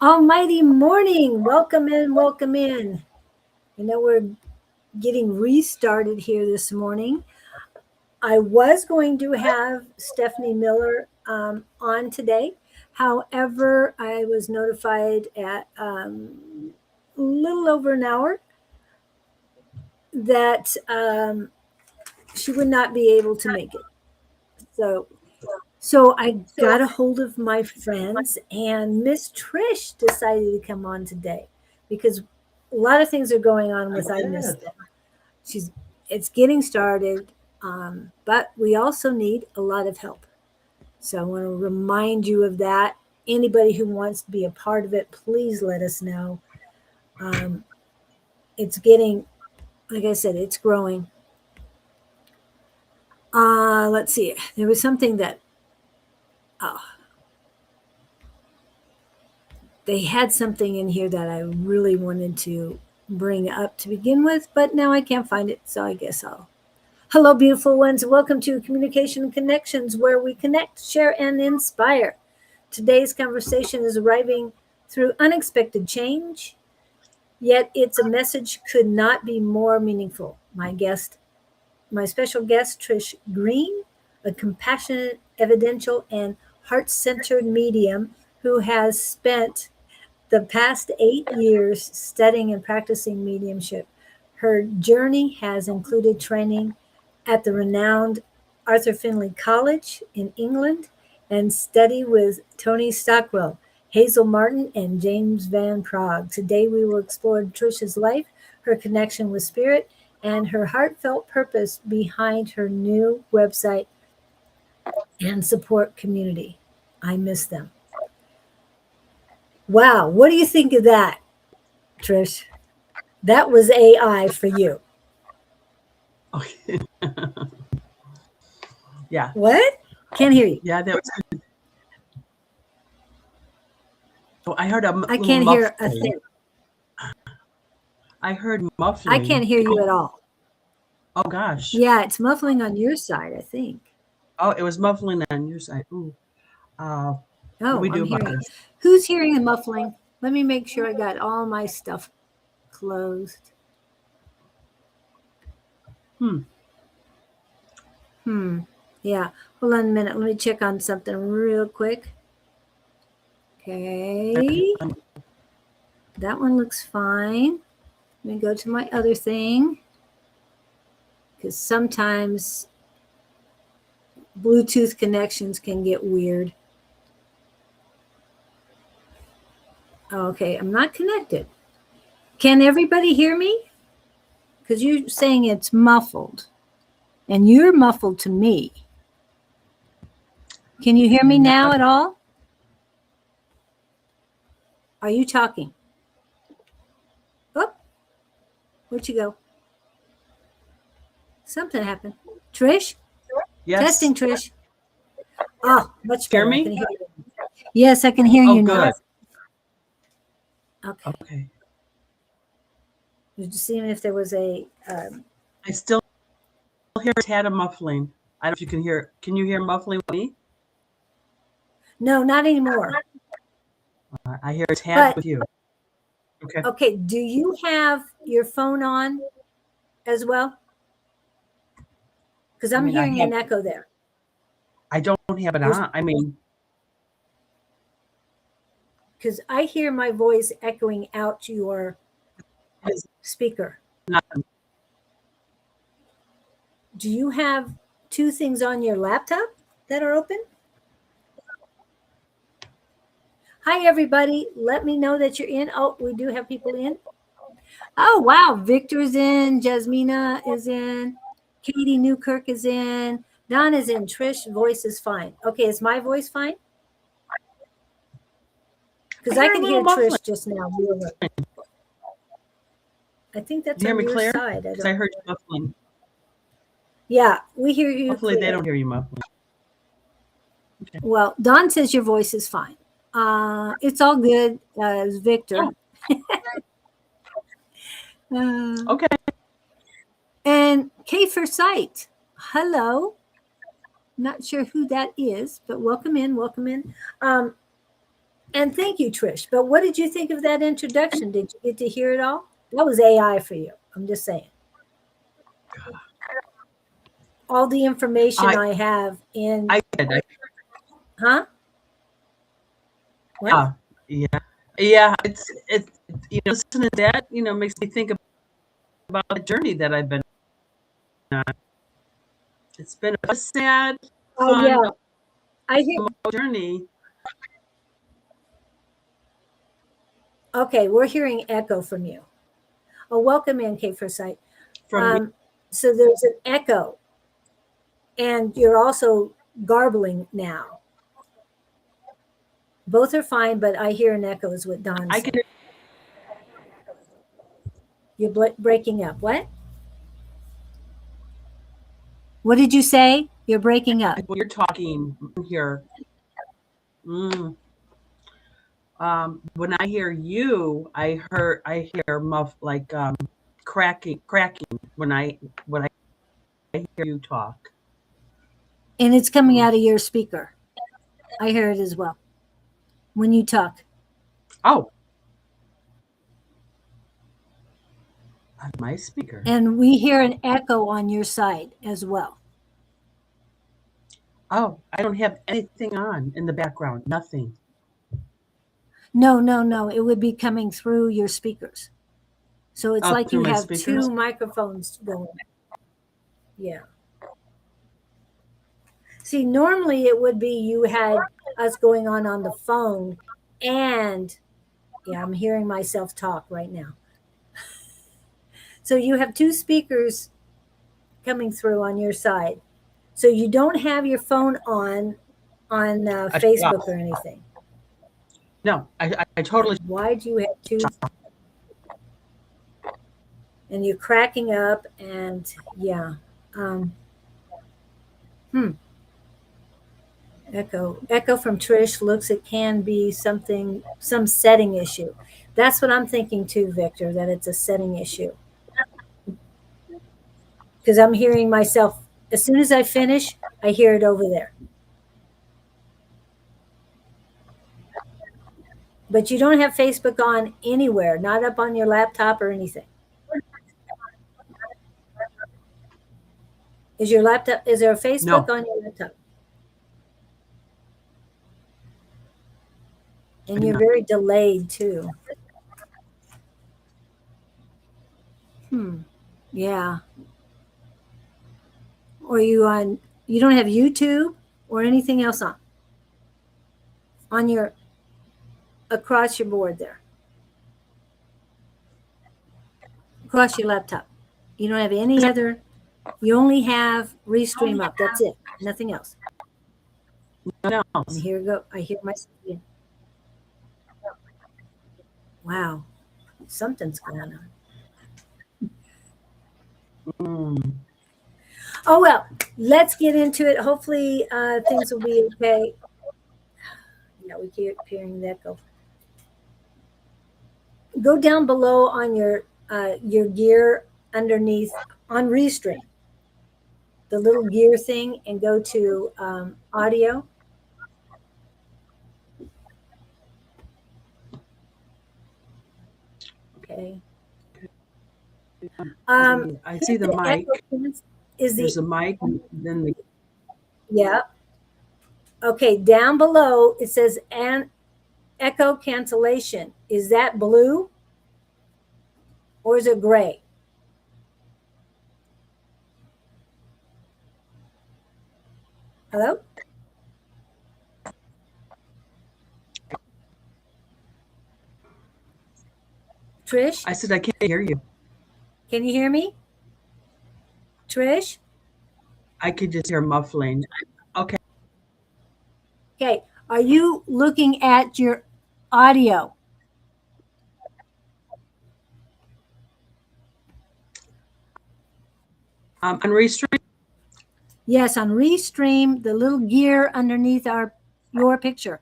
Almighty morning. Welcome in, welcome in. I know we're getting restarted here this morning. I was going to have Stephanie Miller on today. However, I was notified at a little over an hour that she would not be able to make it. So I got a hold of my friends, and Miss Trish decided to come on today because a lot of things are going on with I Miss Them. She's it's getting started, but we also need a lot of help. So I want to remind you of that. Anybody who wants to be a part of it, please let us know. It's getting, like I said, it's growing. Let's see. There was something that they had something in here that I really wanted to bring up to begin with, but now I can't find it, so I guess I'll. Hello, beautiful ones. Welcome to Communication and Connections, where we connect, share, and inspire. Today's conversation is arriving through unexpected change, yet its a message could not be more meaningful. My special guest, Trish Green, a compassionate, evidential, and heart-centered medium who has spent the past 8 years studying and practicing mediumship. Her journey has included training at the renowned Arthur Findlay College in England and study with Tony Stockwell, Hazel Martin, and James Van Praagh. Today we will explore Trish's life, her connection with spirit, and her heartfelt purpose behind her new website and support community. I Miss Them. Wow, what do you think of that, Trish? That was AI for you. Okay. Yeah. What? Can't hear you. Yeah, that was good. Oh, I heard a I can't hear a muffling. thing. I heard muffling. I can't hear you at all. Oh gosh. Yeah, it's muffling on your side, I think. Oh, it was muffling on your side. Ooh. What do Oh, we I'm do about hearing. this? Who's hearing the muffling? Let me make sure I got all my stuff closed. Hmm. Yeah. Hold on a minute. Let me check on something real quick. Okay. That one looks fine. Let me go to my other thing. Because sometimes Bluetooth connections can get weird. Okay, I'm not connected. Can everybody hear me? Because you're saying it's muffled. And you're muffled to me. Can you hear me now at all? Are you talking? Oh, where'd you go? Something happened. Trish? Yes. Testing, Trish. Oh, much Hear better. I me? can hear you. Yes, I can hear Oh, you good. now. Okay. Okay. Just seeing if there was a. I still hear a tad of muffling. I don't know if you can hear. Can you hear muffling with me? No, not anymore. I hear a tad But with you. Okay. okay, do you have your phone on as well? Because I'm hearing an echo there. I don't have it on. I mean, because I hear my voice echoing out to your it's speaker. not. Do you have two things on your laptop that are open? Hi, everybody. Let me know that you're in. Oh, we do have people in. Oh, wow. Victor's in. Jasmina is in. Katie Newkirk is in. Don is in. Trish, voice is fine. Okay, is my voice fine? Because I can hear Trish just now. I think that's You hear on me your clear? side. Because I heard you muffling. Yeah, we hear you. Hopefully clear. they don't hear you muffling. Okay. Well, Don says your voice is fine. It's all good, Victor. Okay. And K for Sight. Hello. Not sure who that is, but welcome in, welcome in. And thank you, Trish. But what did you think of that introduction? Did you get to hear it all? That was AI for you. I'm just saying. All the information I have in. I did. Huh? What? Yeah. It's listening to that, makes me think about the journey that I've been on. It's been a sad, fun Yeah. I hear. journey. Okay, we're hearing echo from you. Oh, welcome in, Kate Forsyth. So there's an echo, and you're also garbling now. Both are fine, but I hear an echo is what Don said. You're breaking up. What? What did you say? You're breaking up. You're talking here. When I hear you, I hear muff like cracking when I hear you talk. And it's coming out of your speaker. I hear it as well when you talk. Oh. On my speaker. And we hear an echo on your side as well. Oh, I don't have anything on in the background. Nothing. No. It would be coming through your speakers. So it's like you have speakers? 2 microphones going. Yeah. See, normally it would be you had us going on the phone, and yeah, I'm hearing myself talk right now. So you have 2 speakers coming through on your side. So you don't have your phone on Facebook or anything. No, I totally. Why do you have 2? And you're cracking up, and yeah. Echo from Trish looks it can be some setting issue. That's what I'm thinking too, Victor, that it's a setting issue. Because I'm hearing myself, as soon as I finish, I hear it over there. But you don't have Facebook on anywhere, not up on your laptop or anything. Is there a Facebook on your laptop? And you're very delayed too. Yeah. Or you don't have YouTube or anything else on your, across your board there, across your laptop. You don't have any other, you only have Restream up. That's it. Nothing else. No. And here we go. I hear myself again. Wow. Something's going on. Oh, well, let's get into it. Hopefully things will be okay. Yeah, we keep hearing the echo. Go down below on your gear underneath on Restream, the little gear thing, and go to audio. Okay. I see the mic. There's a mic, then the. Yeah. Okay, down below it says an echo cancellation. Is that blue or is it gray? Hello? Trish? I said I can't hear you. Can you hear me? Trish? I could just hear muffling. Okay. Okay. Are you looking at your audio? On Restream? Yes, on Restream, the little gear underneath your picture.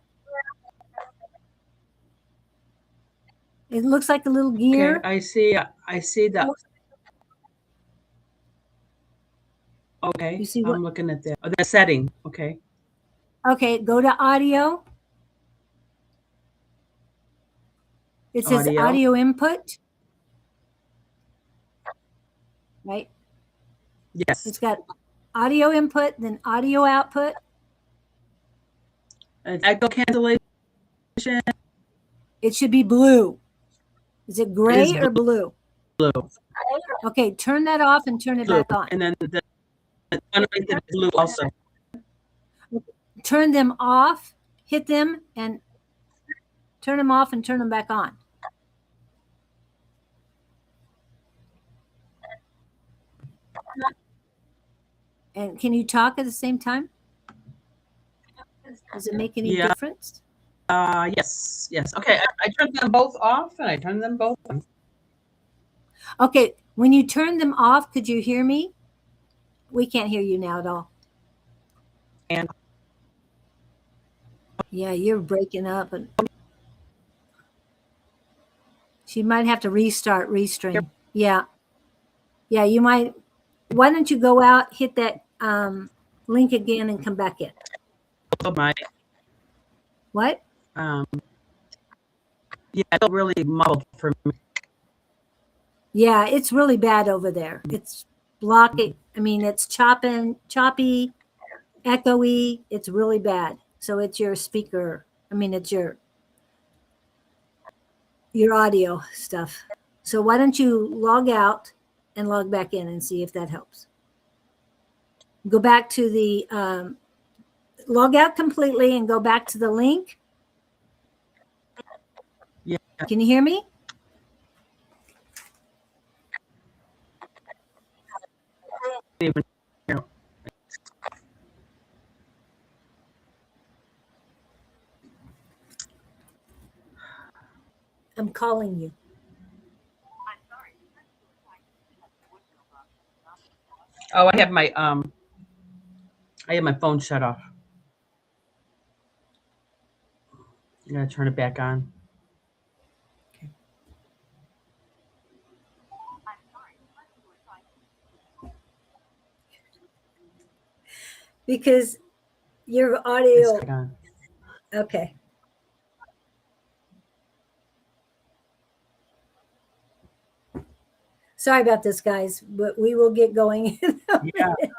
It looks like a little gear. Okay, I see that. Okay, you see I'm looking at that. Oh, that setting. Okay. Okay, go to audio. It says audio input, right? Yes. It's got audio input, then audio output. Echo cancellation. It should be blue. Is it gray or blue? Blue. Okay, turn that off and turn it back on. And then the underneath it is blue also. Turn them off, hit them, and turn them off and turn them back on. And can you talk at the same time? Does it make any difference? Yes. Okay, I turned them both off and I turned them both on. Okay, when you turn them off, could you hear me? We can't hear you now at all. And yeah, you're breaking up. And she might have to restream. Yeah. Yeah, you might. Why don't you go out, hit that link again and come back in? What? Yeah, it's really muddled for me. Yeah, it's really bad over there. It's blocking. I mean, it's choppy, echoey. It's really bad. So it's your speaker. I mean, it's your audio stuff. So why don't you log out and log back in and see if that helps. Go back to the log out completely and go back to the link. Yeah. Can you hear me? I'm calling you. Oh, I have my phone shut off. I'm gonna turn it back on. Okay. Because your audio. Okay. Sorry about this, guys, but we will get going in a minute.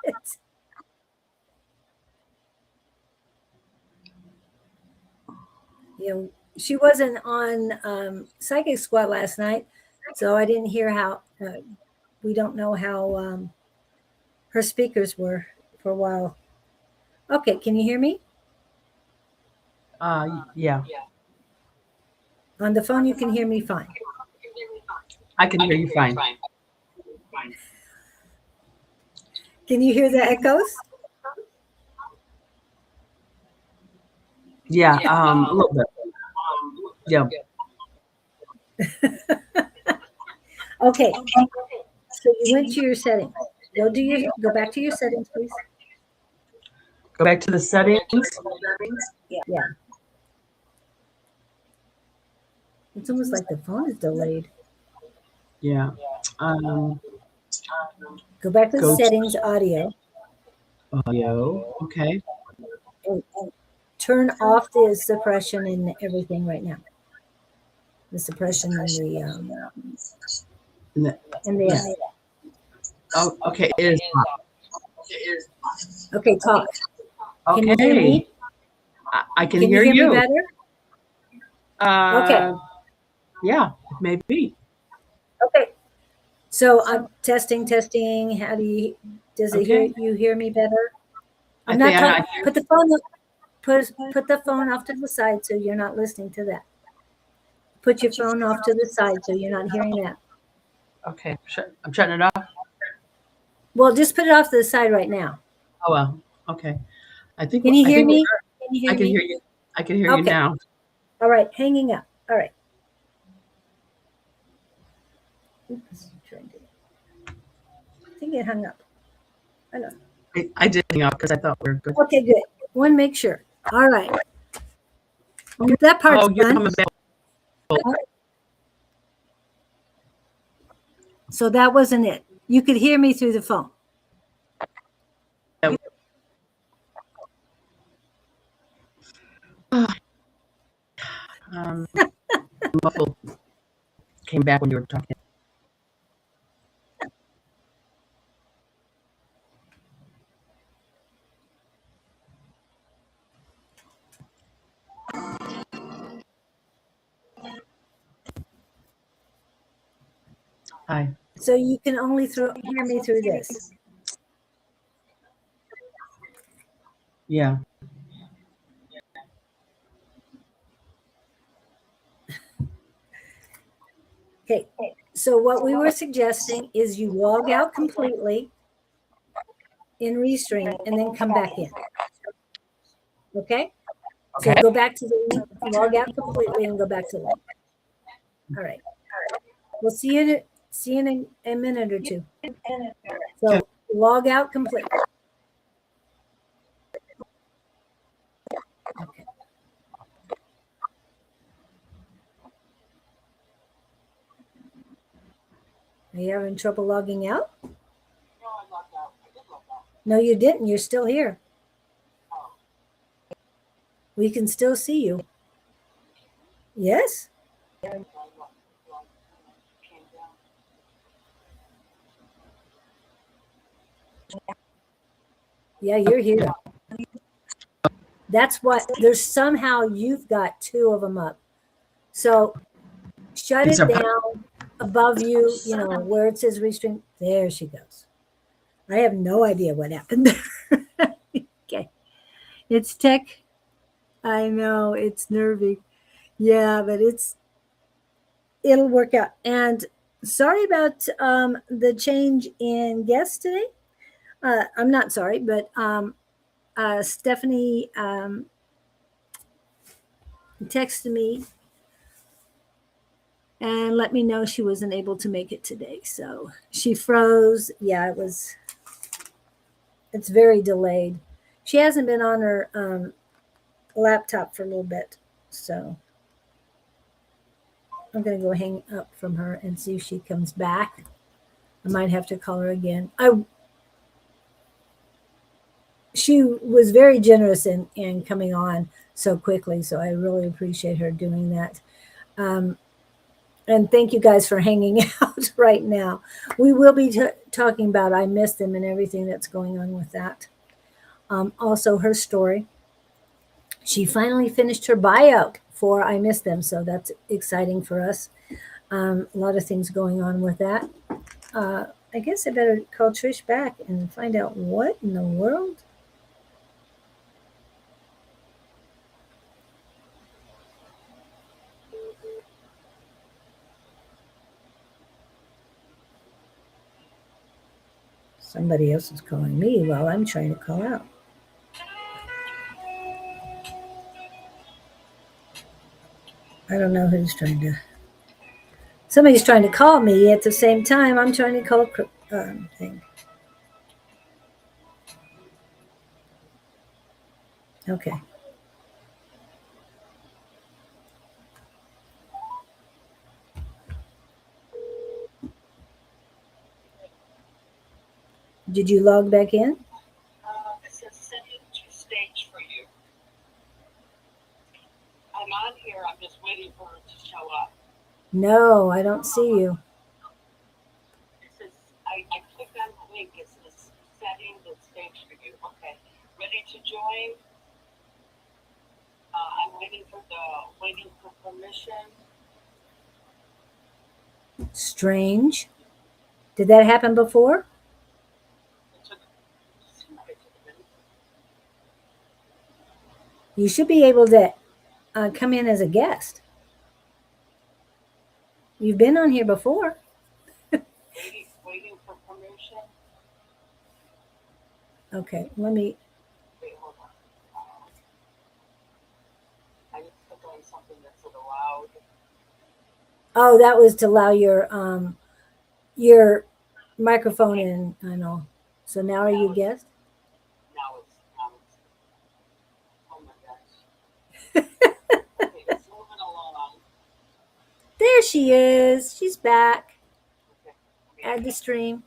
You know, she wasn't on Psychic Squad last night, so I didn't hear how. We don't know how her speakers were for a while. Okay, can you hear me? Yeah. On the phone, you can hear me fine. I can hear you fine. Can you hear the echoes? Yeah, a little bit. Yeah. Okay. So you went to your settings. Go back to your settings, please. Go back to the settings. Yeah. It's almost like the phone is delayed. Yeah. Go back to the settings, audio. Audio. Okay. And turn off the suppression and everything right now. The suppression and the Oh, okay. It is. Okay, talk. Okay. Can you hear me? I can hear you. Can you hear me better? Okay. Yeah, maybe. Okay. So I'm testing. How do you hear me better? I'm not talking. Put the phone up. Put the phone off to the side so you're not listening to that. Put your phone off to the side so you're not hearing that. Okay, I'm shutting it off. Well, just put it off to the side right now. Oh well. Okay. I think. Can you hear me? I can hear you. I can hear you now. All right, hanging up. All right. Oops, I think it hung up. I don't know. I did hang up because I thought we were good. Okay, good. Want to make sure. All right. That part's done. So that wasn't it. You could hear me through the phone. Muffled. came back when you were talking. Hi. So you can only hear me through this. Yeah. Okay. So what we were suggesting is you log out completely in Restream and then come back in. Okay? So Okay. go back to the link, log out completely and go back to the link. All right. We'll see you in a minute or two. So log out completely. Okay. Are you having trouble logging out? No, you didn't. You're still here. We can still see you. Yes? Yeah, you're here. That's what there's somehow you've got two of them up. So shut it down above you, where it says Restream. There she goes. I have no idea what happened there. Okay. It's tech. I know it's nervy. Yeah, but it'll work out. And sorry about the change in guests today. I'm not sorry, but Stephanie texted me and let me know she wasn't able to make it today. So she froze. Yeah, it's very delayed. She hasn't been on her laptop for a little bit. So I'm going to go hang up from her and see if she comes back. I might have to call her again. She was very generous in coming on so quickly. So I really appreciate her doing that. And thank you guys for hanging out right now. We will be talking about I Miss Them and everything that's going on with that. Also, her story. She finally finished her buyout for I Miss Them, so that's exciting for us. A lot of things going on with that. I guess I better call Trish back and find out what in the world. Somebody else is calling me while I'm trying to call out. I don't know who's trying to. Somebody's trying to call me at the same time I'm trying to call thing. Okay. Did you log back in? It says setting to stage for you. I'm on here. I'm just waiting for her to show up. No, I don't see you. It says I clicked on the link. It says setting the stage for you. Okay, ready to join? I'm waiting for permission. Strange. Did that happen before? It took a minute. You should be able to come in as a guest. You've been on here before. Waiting for permission. Okay, let me. Wait, hold on. I need to click on something that's allowed. Oh, that was to allow your microphone in. I know. So now are you a guest? Now it's oh my gosh. Okay, it's moving along. There she is. She's back. Okay. Add the stream.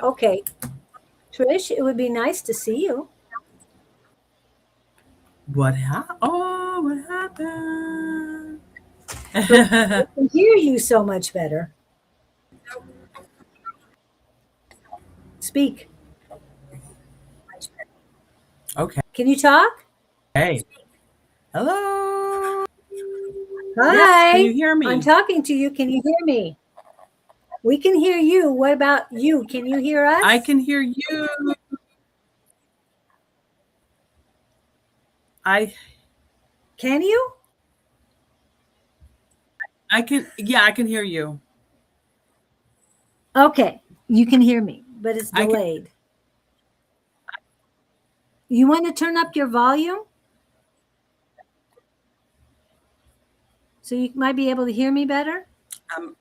Okay. Trish, it would be nice to see you. What happened? Oh, what happened? but I can hear you so much better. Speak. Okay. Can you talk? Hey. Hello. Yes. Can you Hi. hear I'm me? talking to you. Can you hear me? We can hear you. What about you? Can you hear us? I can hear you. I Can you? I can. Yeah, I can hear you. Okay. You can hear me, but it's I can. delayed. You want to turn up your volume so you might be able to hear me better? Um,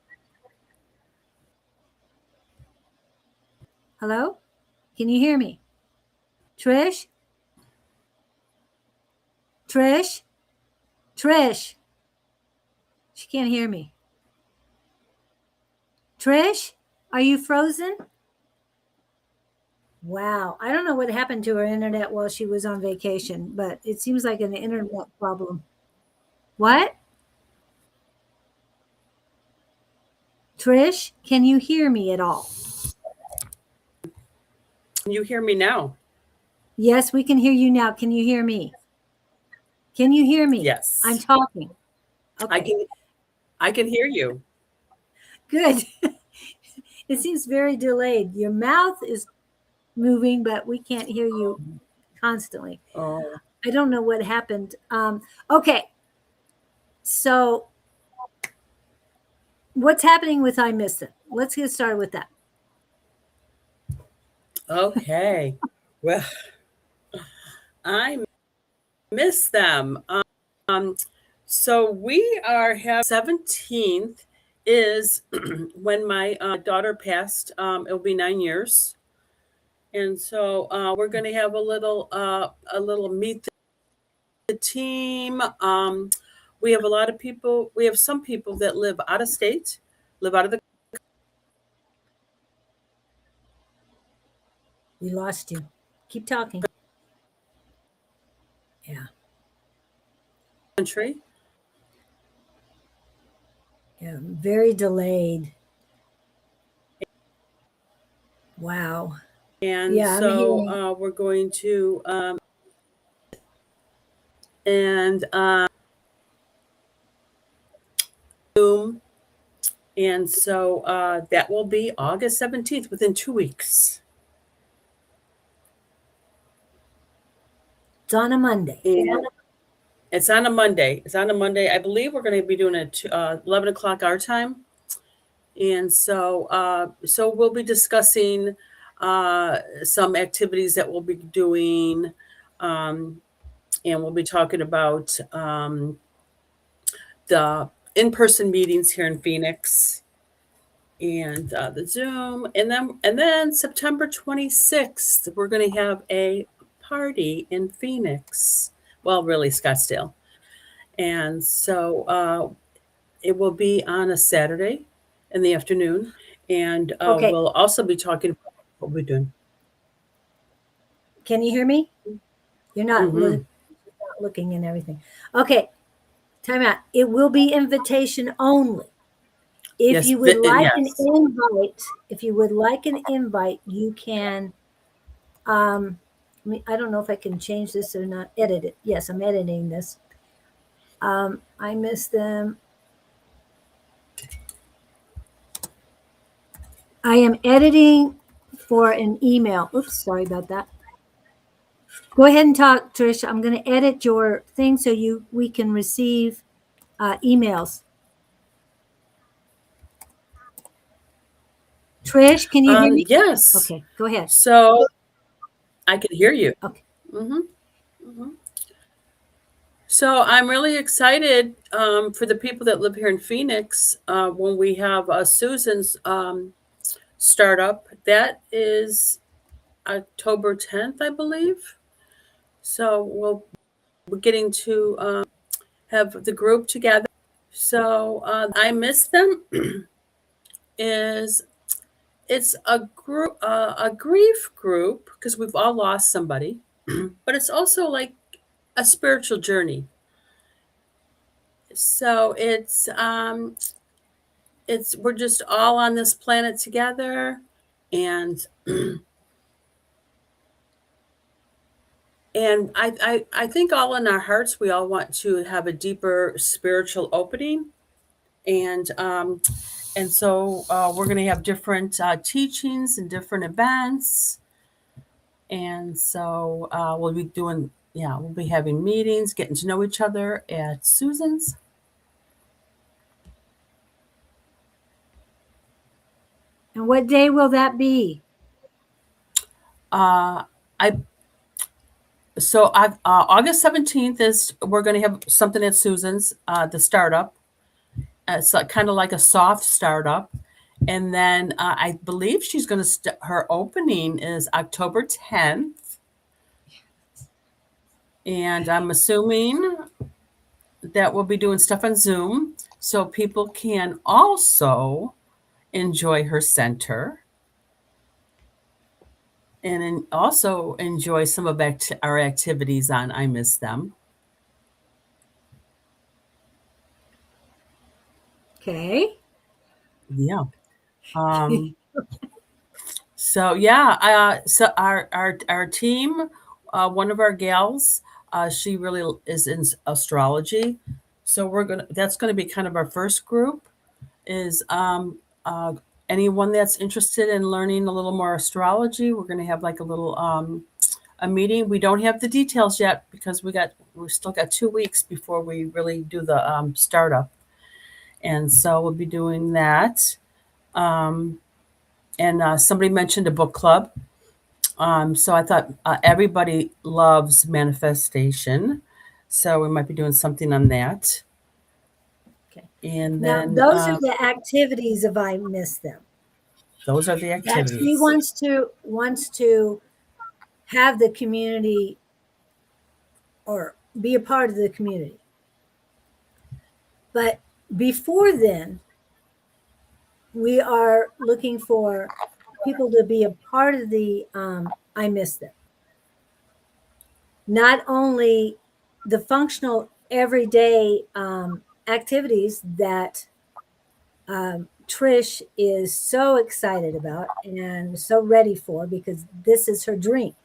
Hello? Can you hear me? Trish? Trish? Trish? She can't hear me. Trish? Are you frozen? Wow. I don't know what happened to her internet while she was on vacation, but it seems like an internet problem. What? Trish, can you hear me at all? can you hear me now? Yes, we can hear you now. Can you hear me? Can you hear me? I'm Yes. talking. I Okay, can. I can hear you. good. It seems very delayed. Your mouth is moving, but we can't hear you constantly. Oh. I don't know what happened. Okay, so what's happening with I Missed It? Let's get started with that. Okay. Well, I miss them. Um, so we are having 17th is when my daughter passed. It'll be 9 years, and so we're going to have a little meet the team. We have a lot of people. We have some people that live out of state, live out of the We lost you. Keep talking. Yeah, country, yeah, very delayed. Wow. and Yeah, I'm so hearing. we're going to and Zoom. And so that will be August 17th, within 2 weeks. It's on a Monday. And it's on a Monday. It's on a Monday. I believe we're going to be doing it 11 o'clock our time. And so we'll be discussing some activities that we'll be doing. Um, and we'll be talking about the in-person meetings here in Phoenix and the Zoom, and then September 26th, we're going to have a party in Phoenix. Well, really Scottsdale, and so it will be on a Saturday in the afternoon, and Okay, we'll also be talking about what we're doing. can you hear me? You're not Hmm. looking and everything. Okay, time out. It will be invitation only. If Yes, you would like an yes. invite, if you would like an invite, you can. I don't know if I can change this or not. Edit it. Yes, I'm editing this. I miss them. I am editing for an email. Oops, sorry about that. Go ahead and talk, Trish. I'm going to edit your thing so we can receive emails. Trish, can you hear me? Yes. Okay, go ahead. So I can hear you. Okay. Hmm. Hmm. So I'm really excited for the people that live here in Phoenix when we have Susan's startup. That is October 10th, I believe. So we're getting to have the group together. So I miss them is it's a grief group because we've all lost somebody, but it's also like a spiritual journey. So it's we're just all on this planet together, and and I think all in our hearts we all want to have a deeper spiritual opening, and so we're going to have different teachings and different events, and so we'll be doing, yeah, we'll be having meetings, getting to know each other at Susan's. And what day will that be? I So August 17th is, we're going to have something at Susan's, the startup. It's like, kind of like a soft startup. And then I believe she's going to her opening is October 10th. And I'm assuming that we'll be doing stuff on Zoom so people can also enjoy her center and also enjoy some of our activities on I Miss Them. Okay. Yeah. So yeah, so our team, one of our gals, she really is in astrology. So that's gonna be kind of our first group. Is anyone that's interested in learning a little more astrology? We're gonna have like a little a meeting. We don't have the details yet because we still got 2 weeks before we really do the startup, and so we'll be doing that. And somebody mentioned a book club. So I thought everybody loves manifestation. So we might be doing something on that. Okay. And Now, then those are the activities if I miss them. those are the That she activities. wants to have the community or be a part of the community. But before then, we are looking for people to be a part of the I Miss Them. Not only the functional everyday activities that Trish is so excited about and so ready for because this is her dream.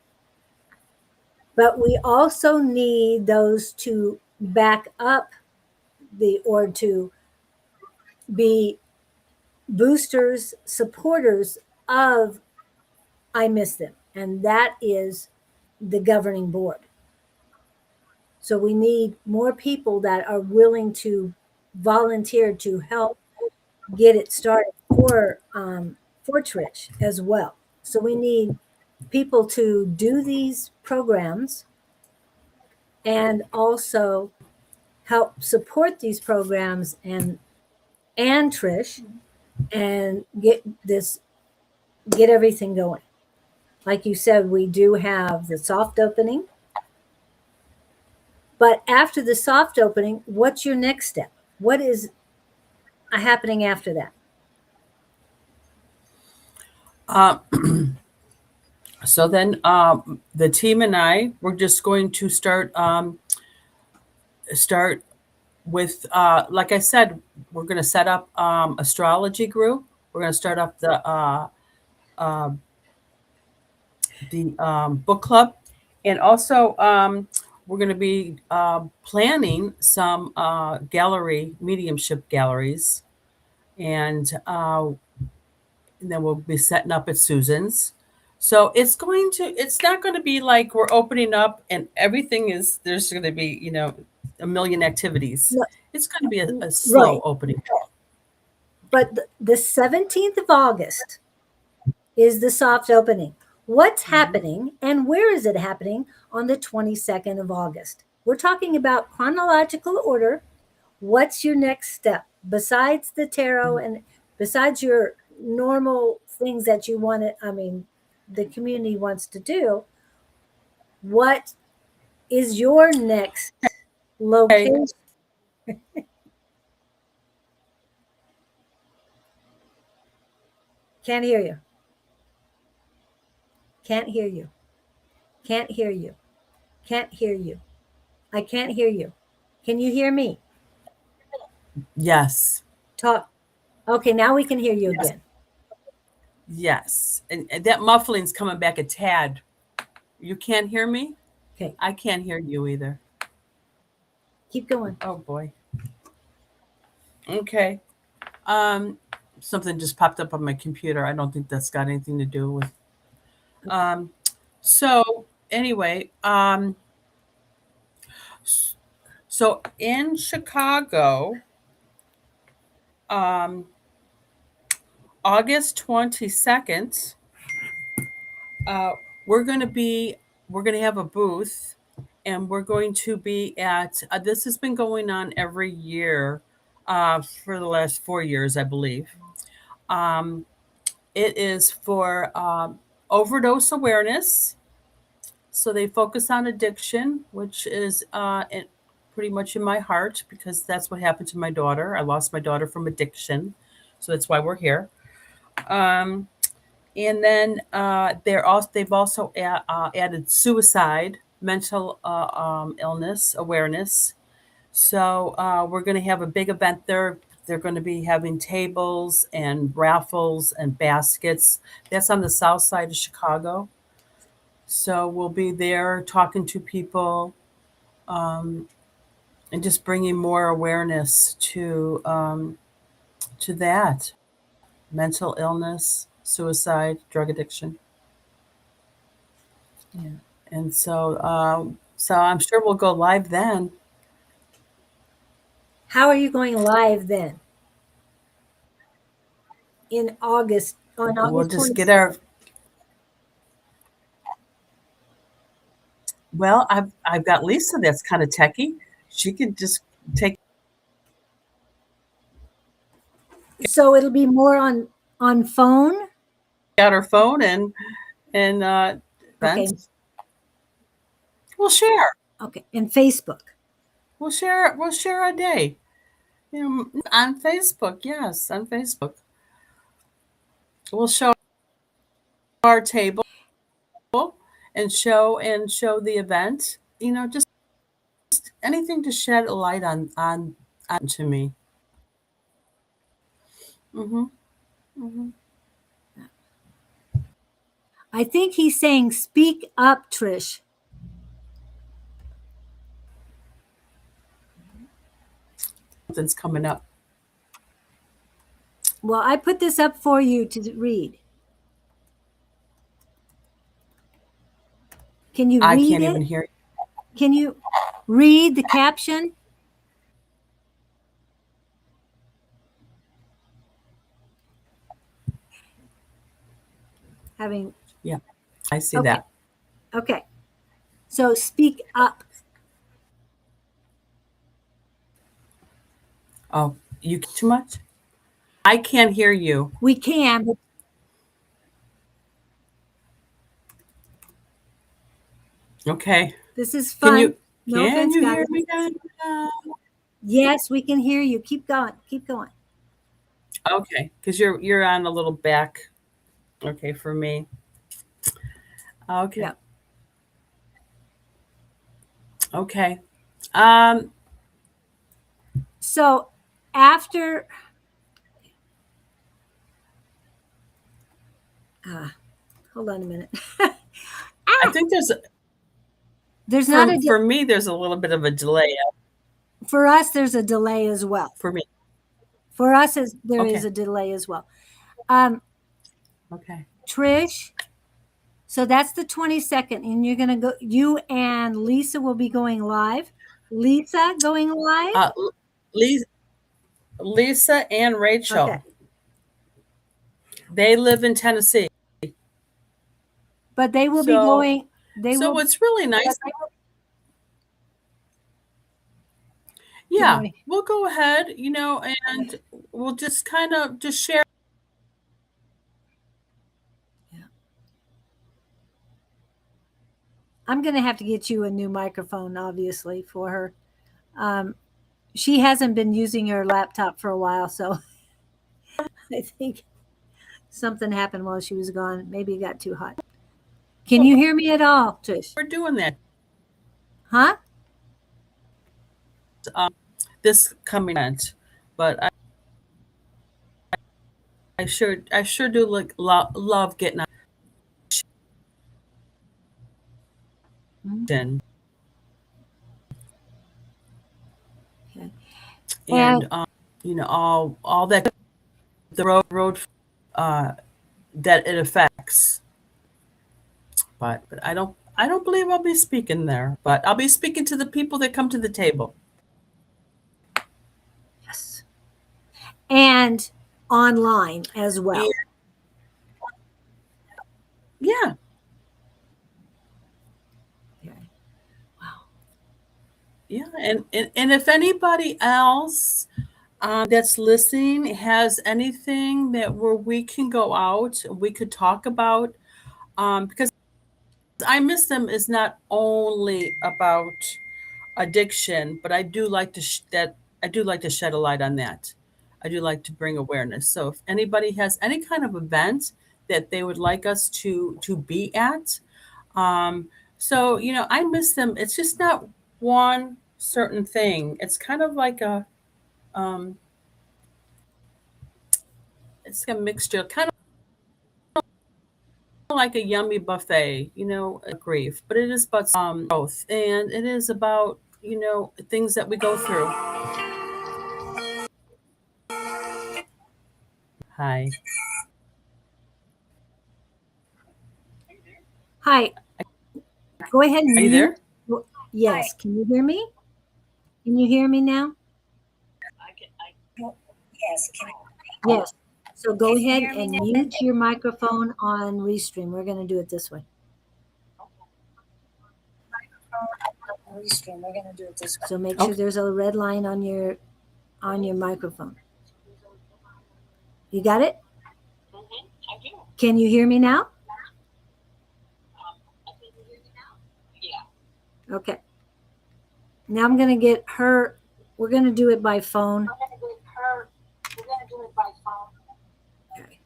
But we also need those to back up or to be boosters, supporters of I Miss Them. And that is the governing board. So we need more people that are willing to volunteer to help get it started for Trish as well. So we need people to do these programs and also help support these programs and Trish and get everything going. Like you said, we do have the soft opening. But after the soft opening, what's your next step? What is happening after that? So then the team and I, we're just going to start with, like I said, we're going to set up astrology group. We're going to start up the book club, and also we're going to be planning some mediumship galleries, and then we'll be setting up at Susan's. So it's not going to be like we're opening up and there's going to be, a million activities. No, It's going to be a slow right. opening. But the 17th of August is the soft opening. What's happening and where is it happening on the 22nd of August? We're talking about chronological order. What's your next step besides the tarot and besides your normal things that you want to, the community wants to do? What is your next Okay. location? Can't hear you. Can't hear you. Can't hear you. Can't hear you. I can't hear you. Can you hear me? Yes. Talk. Okay, now we can hear you Yes. again. Yes. And that muffling's coming back a tad. You can't hear me? Okay, I can't hear you either. keep going. Oh boy. Okay. Um, Something just popped up on my computer. I don't think that's got anything to do with. Um, so anyway, so in Chicago, um, August 22nd, uh, we're going to be we're going to have a booth, and we're going to be at. This has been going on every year for the last 4 years, I believe. Um, it is for overdose awareness. So they focus on addiction, which is pretty much in my heart because that's what happened to my daughter. I lost my daughter from addiction, so that's why we're here. Um, and then they've also added suicide, mental illness awareness. So we're going to have a big event there. They're going to be having tables and raffles and baskets. That's on the south side of Chicago. So we'll be there talking to people um, and just bringing more awareness to that mental illness, suicide, drug addiction. Yeah. And so I'm sure we'll go live then. How are you going live then? In August, on We'll August just 20th. get our. Well, I've got Lisa that's kind of techie. She could just take So it'll be more on phone. out her phone and Okay, events. We'll share. okay, and Facebook. We'll share a day. On Facebook, yes, on Facebook. We'll show our table and show the event. Just anything to shed a light on to me. Hmm. Hmm. I think he's saying speak up, Trish. Something's coming up. Well, I put this up for you to read. Can you I read can't even it? hear. Can you read the caption? Having Yeah, I see okay, that. okay. So speak up. Oh, you too much? I can't hear you. We can, but Okay. this is Can fun. you No can offense, you guys. hear me now? Yes, we can hear you. Keep going. Keep going. Okay, because you're on a little back. Okay, for me. Okay. Yeah. Okay. Um, So after hold on a minute. I think There's not a for me there's a little bit of a delay for us there's a delay as well. for me. For us there is Okay. a delay as well. Okay. Trish, so that's the 22nd, and you're gonna go. You and Lisa will be going live. Lisa going live. Lisa, Lisa and Rachel. Okay, They live in Tennessee. but they will be So going. They so will. what's really nice. Good Yeah, morning. we'll go ahead, and we'll just kind of just share. Yeah. I'm gonna have to get you a new microphone, obviously, for her. She hasn't been using her laptop for a while, so I think something happened while she was gone. Maybe it got too hot. Can you hear me at all, Trish? We're doing that Huh? this coming event. but I sure do love getting Mhm. in Okay. and all that the road uh, that it affects. But I don't believe I'll be speaking there. But I'll be speaking to the people that come to the table. Yes. And online as And, well. yeah, Okay. Wow. yeah, and if anybody else that's listening has anything that where we can go out, we could talk about, because I miss them is not only about addiction, but I do like to I do like to shed a light on that. I do like to bring awareness. So if anybody has any kind of event that they would like us to be at, um, so I miss them. It's just not one certain thing. It's kind of like um, it's a mixture, kind of like a yummy buffet, grief, but it is about growth, and it is about things that we go through. Hi, Hi. Go ahead and are you mute. there? Yes. Can you hear me? Can you hear me now? Yes. Yes. So go ahead and mute your microphone on Restream. We're going to do it this way. So make sure Okay. there's a red line on your microphone. You got it? I do. Can you hear me now? Yeah. Okay. Now I'm going to get her. We're going to do it by phone. Okay.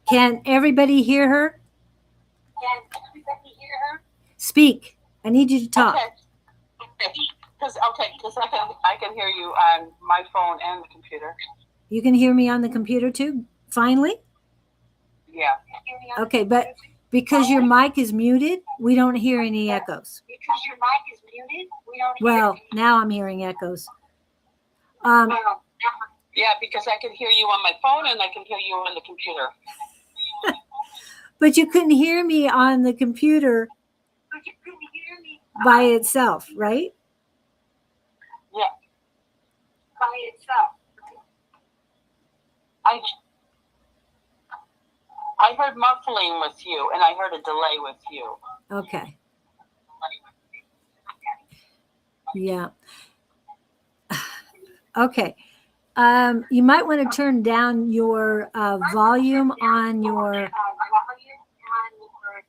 Can everybody hear her? Speak. I need you to talk. Okay. Because I can hear you on my phone and the computer. You can hear me on the computer too? Finally? Yeah. Okay, but because your mic is muted, we don't hear any echoes. Well, now I'm hearing echoes. Yeah, because I can hear you on my phone and I can hear you on the computer. But you couldn't hear me on the computer by itself, right? Yeah. I heard muffling with you and I heard a delay with you. Okay. Yeah. Okay. You might want to turn down your volume on your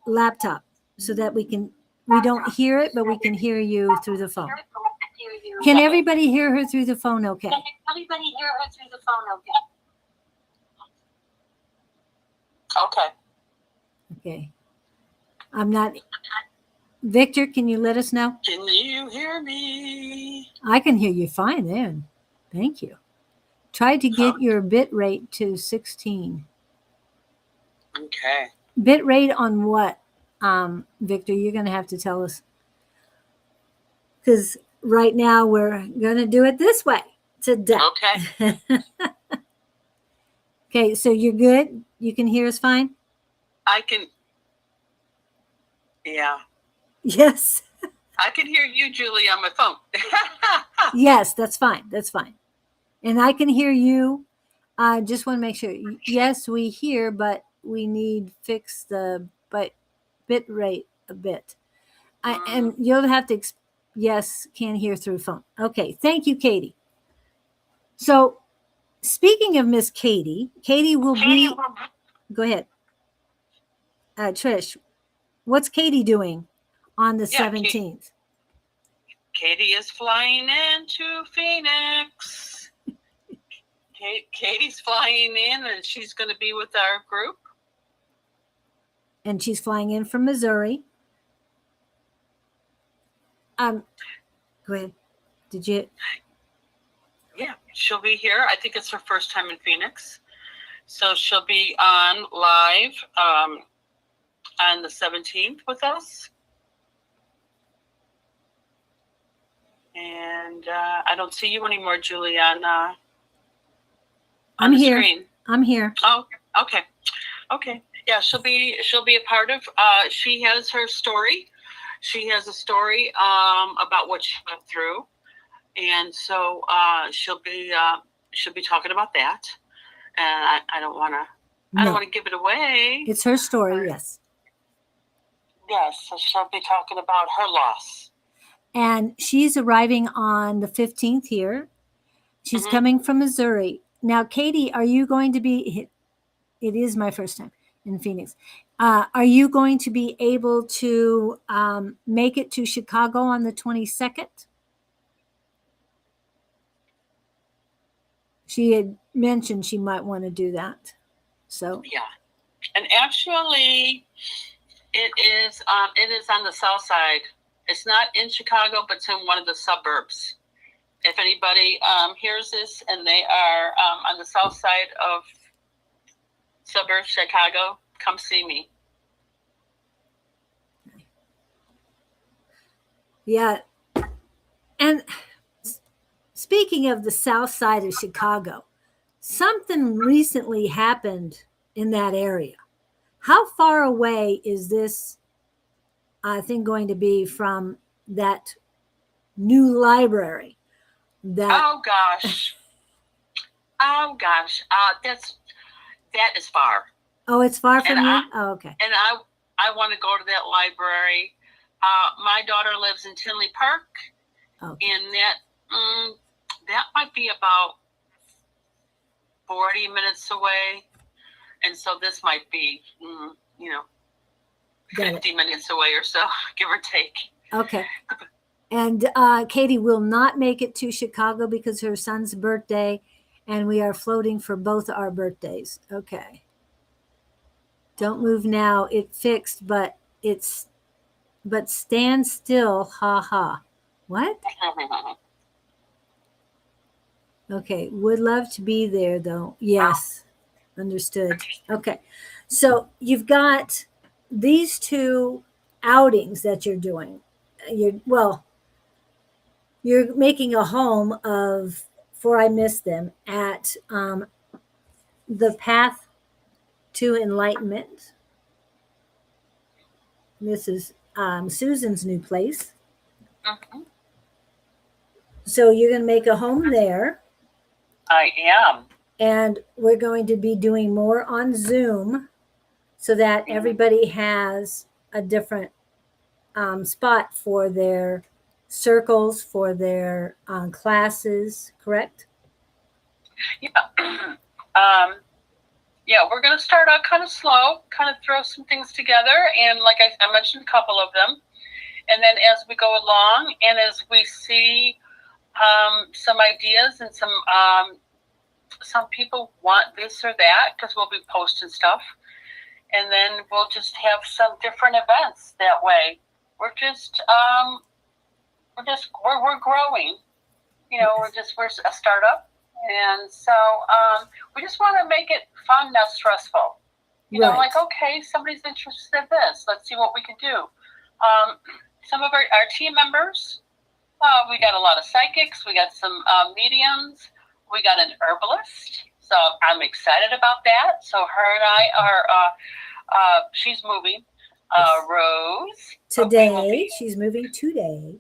laptop so that we don't hear it, but we can hear you through the phone. Can everybody hear her through the phone? Okay. Okay. Okay. I'm not. Victor, can you let us know? Can you hear me? I can hear you fine then. Thank you. Try to get your bit rate to 16. Okay. Bit rate on what, Victor? You're going to have to tell us. Because right now we're going to do it this way today. Okay. Okay, so you're good? You can hear us fine? I can. Yeah. Yes. I can hear you, Julie, on my phone. Yes, that's fine. That's fine. And I can hear you. I just want to make sure. Yes, we hear, but we need fix the bit rate a bit. And you'll have to. Yes, can hear through phone. Okay, thank you, Katie. So, speaking of Miss Katie, Katie will be. Go ahead, Trish. What's Katie doing on the 17th? Katie is flying into Phoenix. Katie's flying in and she's going to be with our group. And she's flying in from Missouri. Go ahead. Did you? Yeah, she'll be here. I think it's her first time in Phoenix. So she'll be on live on the 17th with us. And I don't see you anymore, Julie, on I'm the here. screen. I'm here. Oh, okay. Okay. Yeah, she'll be a part of, she has her story. She has a story about what she went through. And so she'll be talking about that. And I don't want to give it away. It's her story, yes. Yes, so she'll be talking about her loss. And she's arriving on the 15th here. She's coming from Missouri. Now, Katie, are you going to be, it is my first time in Phoenix. Are you going to be able to make it to Chicago on the 22nd? She had mentioned she might want to do that. So yeah, and actually, it is on the south side. It's not in Chicago, but it's in one of the suburbs. If anybody hears this and they are on the south side of suburb Chicago, come see me. yeah. And speaking of the south side of Chicago, something recently happened in that area. How far away is this thing going to be from that new library? Oh gosh. That is far. Oh, it's far from you? Oh, okay. And I want to go to that library. My daughter lives in Tinley Park. Okay. And that might be about 40 minutes away. And so this might be, 50 minutes away or so, give or take. Okay. And Katie will not make it to Chicago because her son's birthday, and we are floating for both our birthdays. Okay. Don't move now. It fixed, but stand still. Ha ha. What? Okay. Would love to be there though. Yes. Understood. Okay. So you've got these two outings that you're doing. You're making a home of, before I miss them, at the Path to Enlightenment. This is Susan's new place. So you're going to make a home there. I am. And we're going to be doing more on Zoom so that everybody has a different spot for their circles, for their classes, correct? Yeah. We're going to start out kind of slow, kind of throw some things together. And like I mentioned a couple of them. And then as we go along and as we see some ideas and some people want this or that, because we'll be posting stuff. And then we'll just have some different events that way. We're growing. We're a startup. And so we just want to make it fun, not stressful. Like, okay, somebody's interested in this. Let's see what we can do. Some of our team members, we got a lot of psychics. We got some mediums. We got an herbalist. So I'm excited about that. So her and I are, she's moving. Rose. Today. She's moving today.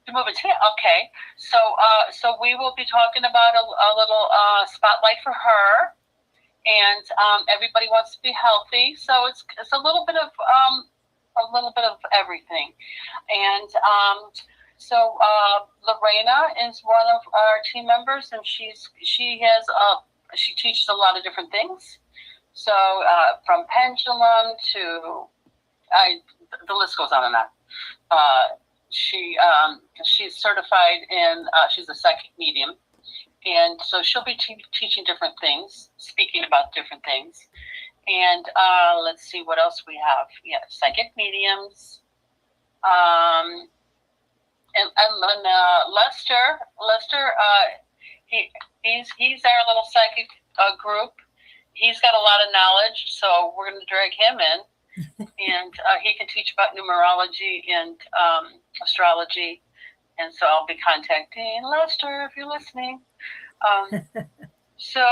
Okay. So we will be talking about a little spotlight for her. And everybody wants to be healthy. So it's a little bit of everything. And so Lorena is one of our team members, and she teaches a lot of different things. So from pendulum to the list goes on and on. She's certified in she's a psychic medium, and so she'll be teaching different things, speaking about different things. And let's see what else we have. Yeah, psychic mediums. And Lester, he's our little psychic group. He's got a lot of knowledge, so we're going to drag him in, and he can teach about numerology and astrology. And so I'll be contacting Lester if you're listening. So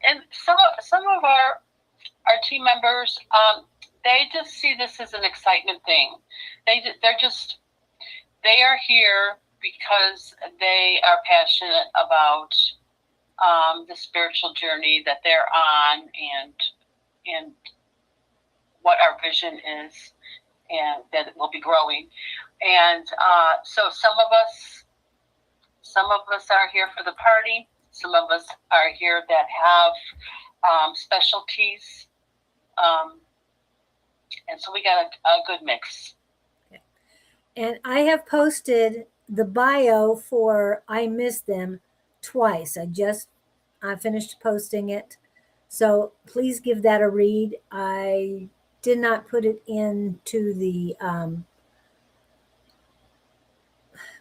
and some of our team members, they just see this as an excitement thing. They are here because they are passionate about the spiritual journey that they're on, and what our vision is, and that it will be growing. And so some of us are here for the party. Some of us are here that have specialties, and so we got a good mix. Okay. And I have posted the bio for I Miss Them twice. I finished posting it, so please give that a read. I did not put it into the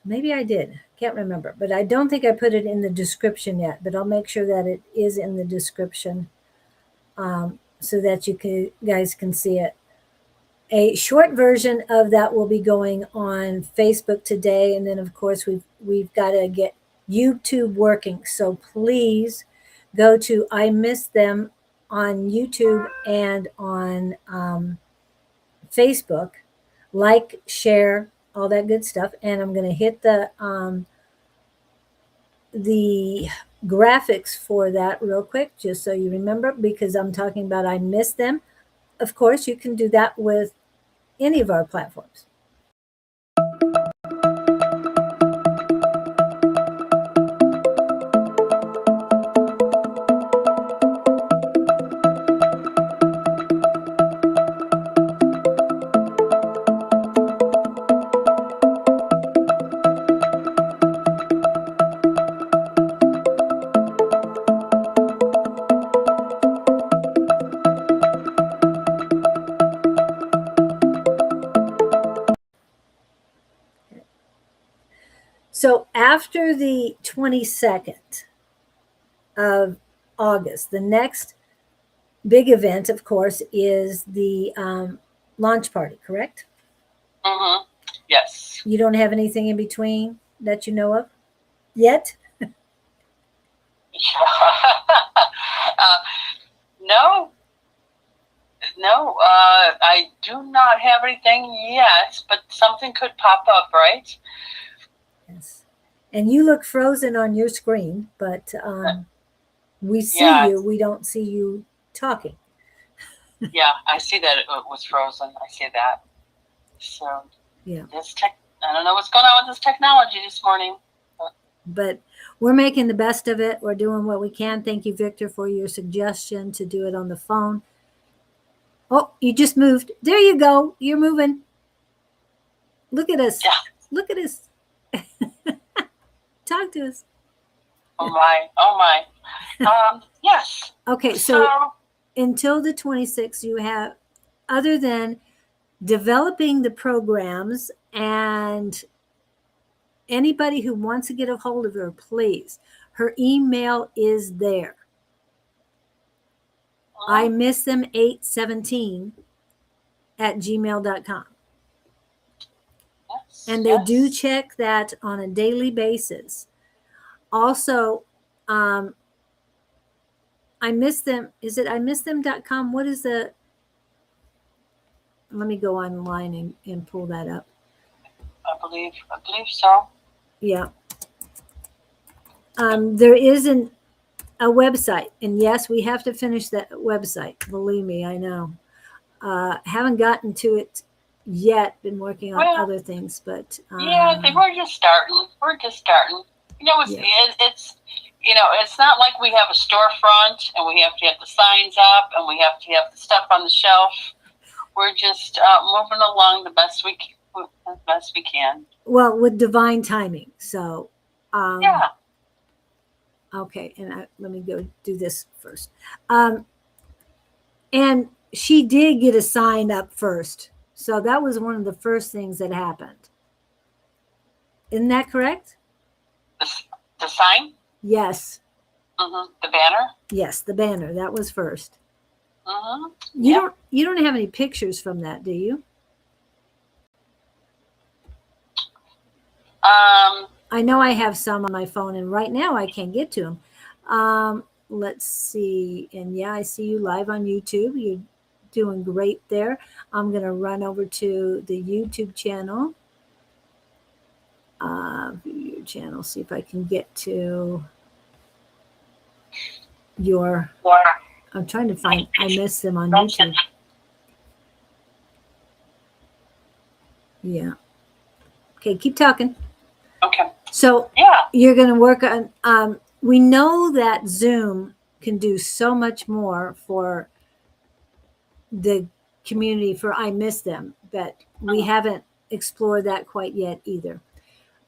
maybe I did, can't remember, but I don't think I put it in the description yet, but I'll make sure that it is in the description so that you guys can see it. A short version of that will be going on Facebook today, and then of course we've got to get YouTube working, so please go to I Miss Them on YouTube and on Facebook, like, share, all that good stuff. And I'm going to hit the graphics for that real quick, just so you remember, because I'm talking about I Miss Them. Of course, you can do that with any of our platforms. So after the 22nd of August, the next big event, of course, is the launch party, correct? Mm-hmm. Yes. You don't have anything in between that you know of yet? No, I do not have anything yet, but something could pop up, right? Yes. And you look frozen on your screen, but we see you. We don't see you talking. Yeah, I see that it was frozen. I see that. So yeah, I don't know what's going on with this technology this morning. But we're making the best of it. We're doing what we can. Thank you, Victor, for your suggestion to do it on the phone. Oh, you just moved. There you go. You're moving. Look at us. Yeah. Look at us. Talk to us. Oh my. Yes. Okay, so until the 26th, you have, other than developing the programs, and anybody who wants to get a hold of her, please, her email is there. I miss them 817 at gmail.com. Yes, and they do check that on a daily basis. Also, I miss them. Is it imissthem.com? What is the, let me go online and pull that up. I believe so. Yeah. There isn't a website, and yes, we have to finish that website. Believe me, I know. Haven't gotten to it yet. Been working on other things, but yeah, we're just starting. You know, it's it's not like we have a storefront and we have to have the signs up and we have to have the stuff on the shelf. We're just moving along the best we can. Well, with divine timing. So yeah. Okay, and let me go do this first. And she did get a sign up first. So that was one of the first things that happened. Isn't that correct? The sign? Yes. The banner? Yes, the banner. That was first. Yeah. You don't have any pictures from that, do you? I know I have some on my phone, and right now I can't get to them. Let's see. And yeah, I see you live on YouTube. You're doing great there. I'm going to run over to the YouTube channel. Your channel, see if I can get to your. I'm trying to find. I missed them on YouTube. Yeah. Okay, keep talking. Okay. So yeah, you're going to work on. We know that Zoom can do so much more for the community for I Miss Them, but we haven't explored that quite yet either.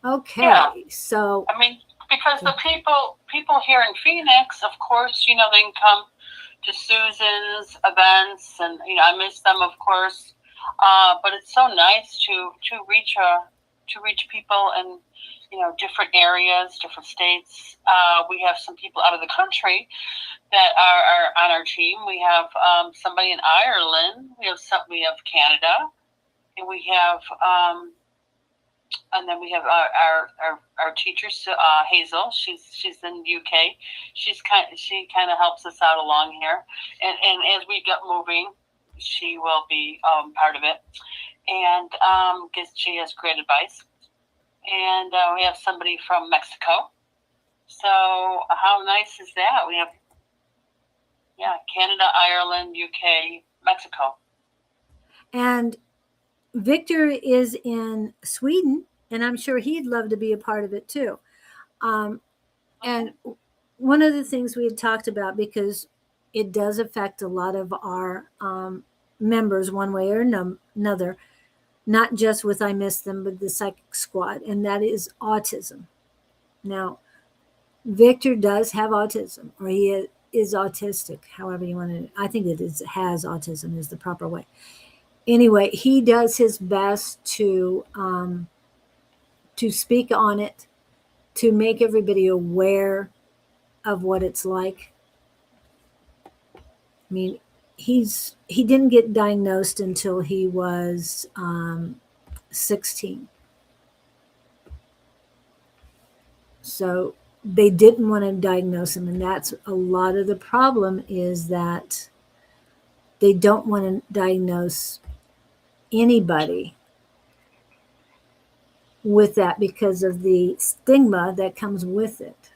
Okay, Yeah. so I mean, because the people here in Phoenix, of course, you know, they can come to Susan's events, and you know, I miss them, of course. But it's so nice to reach people in, you know, different areas, different states. We have some people out of the country that are on our team. We have somebody in Ireland. We have Canada, and we have and then we have our teacher, Hazel. She's in the UK. She kind of helps us out along here, and as we get moving, she will be part of it, and she has great advice. And we have somebody from Mexico. So how nice is that? We have Canada, Ireland, UK, Mexico. And Victor is in Sweden, and I'm sure he'd love to be a part of it too. And one of the things we had talked about, because it does affect a lot of our members one way or another, not just with I Miss Them, but the Psychic Squad, and that is autism. Now, Victor does have autism, or he is autistic, however you want to. I think it has autism is the proper way. Anyway, he does his best to speak on it, to make everybody aware of what it's like. I mean, he didn't get diagnosed until he was 16. So they didn't want to diagnose him, and that's a lot of the problem, is that they don't want to diagnose anybody with that because of the stigma that comes with it.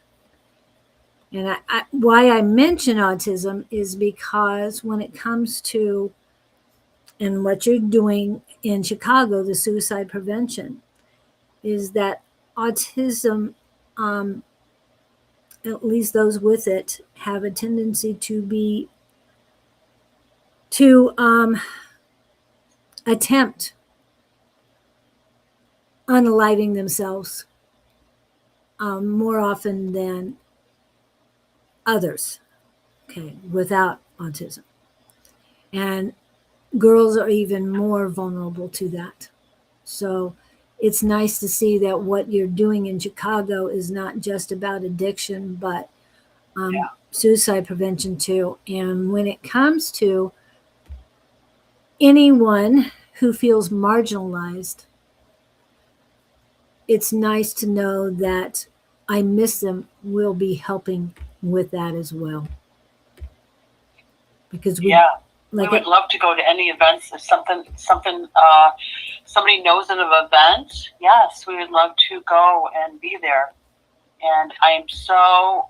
And why I mention autism is because when it comes to, and what you're doing in Chicago, the suicide prevention, is that autism, at least those with it, have a tendency to attempt unaliving themselves more often than others, okay, without autism. And girls are even more vulnerable to that. So it's nice to see that what you're doing in Chicago is not just about addiction, but suicide prevention too. And when it comes to anyone who feels marginalized, it's nice to know that I Miss Them will be helping with that as well. Because we would love to go to any events. If somebody knows of an event, yes, we would love to go and be there. And I am so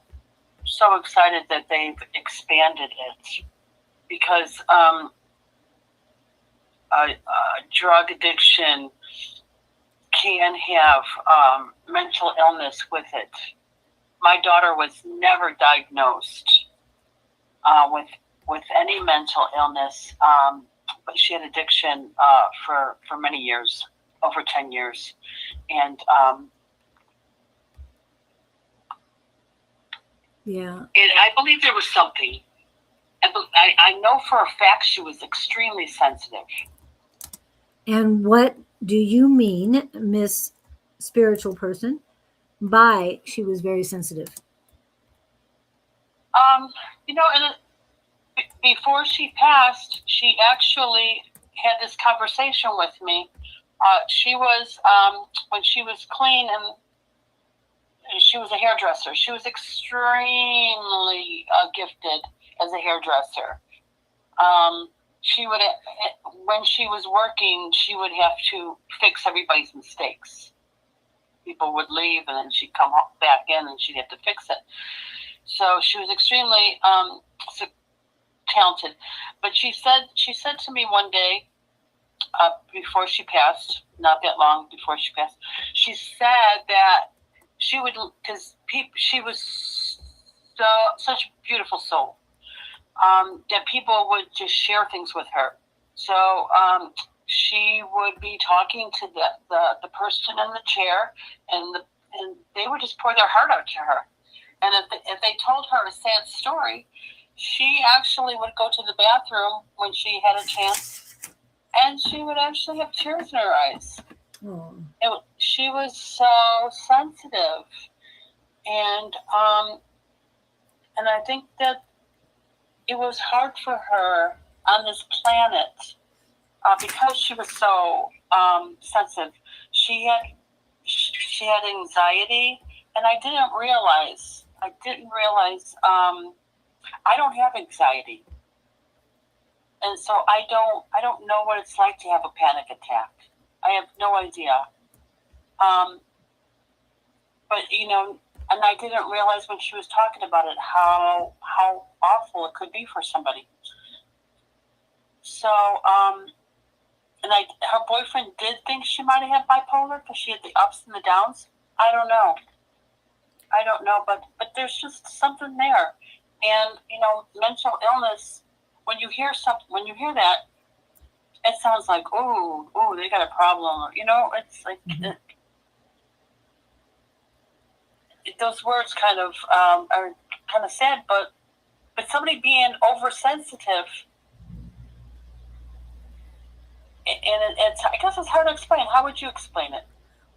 excited that they've expanded it, because drug addiction can have mental illness with it. My daughter was never diagnosed with any mental illness, but she had addiction for many years, over 10 years. And and I believe there was something. I know for a fact she was extremely sensitive. And what do you mean, Miss Spiritual Person, by she was very sensitive? And before she passed, she actually had this conversation with me. She was, when she was clean, and she was a hairdresser. She was extremely gifted as a hairdresser. She would, when she was working, she would have to fix everybody's mistakes. People would leave, and then she'd come back in, and she'd have to fix it. So she was extremely talented. But she said to me one day, before she passed, not that long before she passed, she said that she would, because she was such a beautiful soul, that people would just share things with her. So she would be talking to the person in the chair, and they would just pour their heart out to her. And if they told her a sad story, she actually would go to the bathroom when she had a chance, and she would actually have tears in her eyes. She was so sensitive, and I think that it was hard for her on this planet because she was so sensitive. She had anxiety, and I didn't realize. I don't have anxiety, and so I don't know what it's like to have a panic attack. I have no idea. But and I didn't realize when she was talking about it how awful it could be for somebody. So and her boyfriend did think she might have had bipolar because she had the ups and the downs. I don't know, but there's just something there. And mental illness, when you hear that, it sounds like, oh, they got a problem. It's like those words kind of are kind of sad, but somebody being oversensitive, and I guess it's hard to explain. How would you explain it?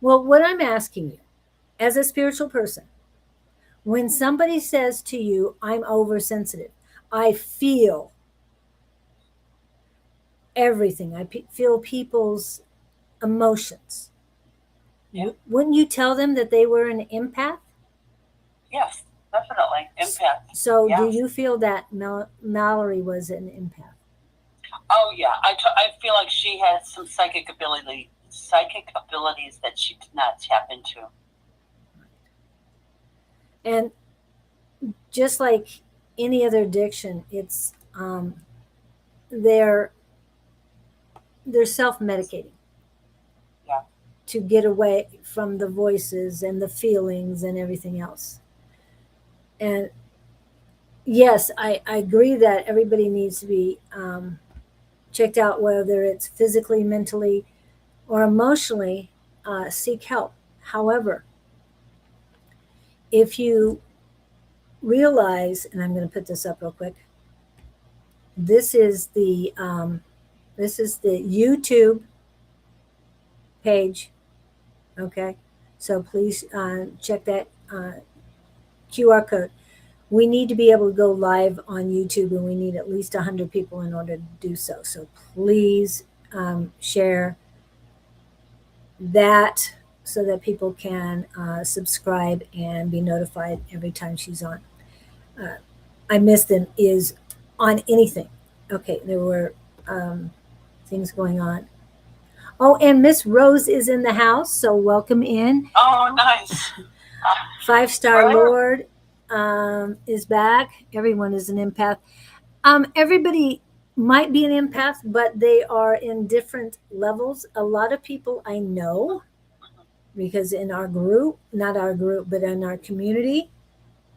Well, what I'm asking you, as a spiritual person, when somebody says to you, I'm oversensitive, I feel everything. I feel people's emotions. Yeah. Wouldn't you tell them that they were an empath? Yes, definitely. Empath. So yes. Do you feel that Mallory was an empath? Oh, yeah. I feel like she had some psychic abilities that she did not tap into. And just like any other addiction, it's they're self-medicating. Yeah. To get away from the voices and the feelings and everything else. And yes, I agree that everybody needs to be checked out, whether it's physically, mentally, or emotionally. Seek help. However, if you realize, and I'm going to put this up real quick. This is the YouTube page. Okay, so please check that QR code. We need to be able to go live on YouTube, and we need at least 100 people in order to do so. So please share that so that people can subscribe and be notified every time she's on. I missed them is on anything. Okay, there were things going on. Oh, and Miss Rose is in the house, so welcome in. Oh, nice. 5-star Lord is back. Everyone is an empath. Everybody might be an empath, but they are in different levels. A lot of people I know, because in our group, not our group, but in our community,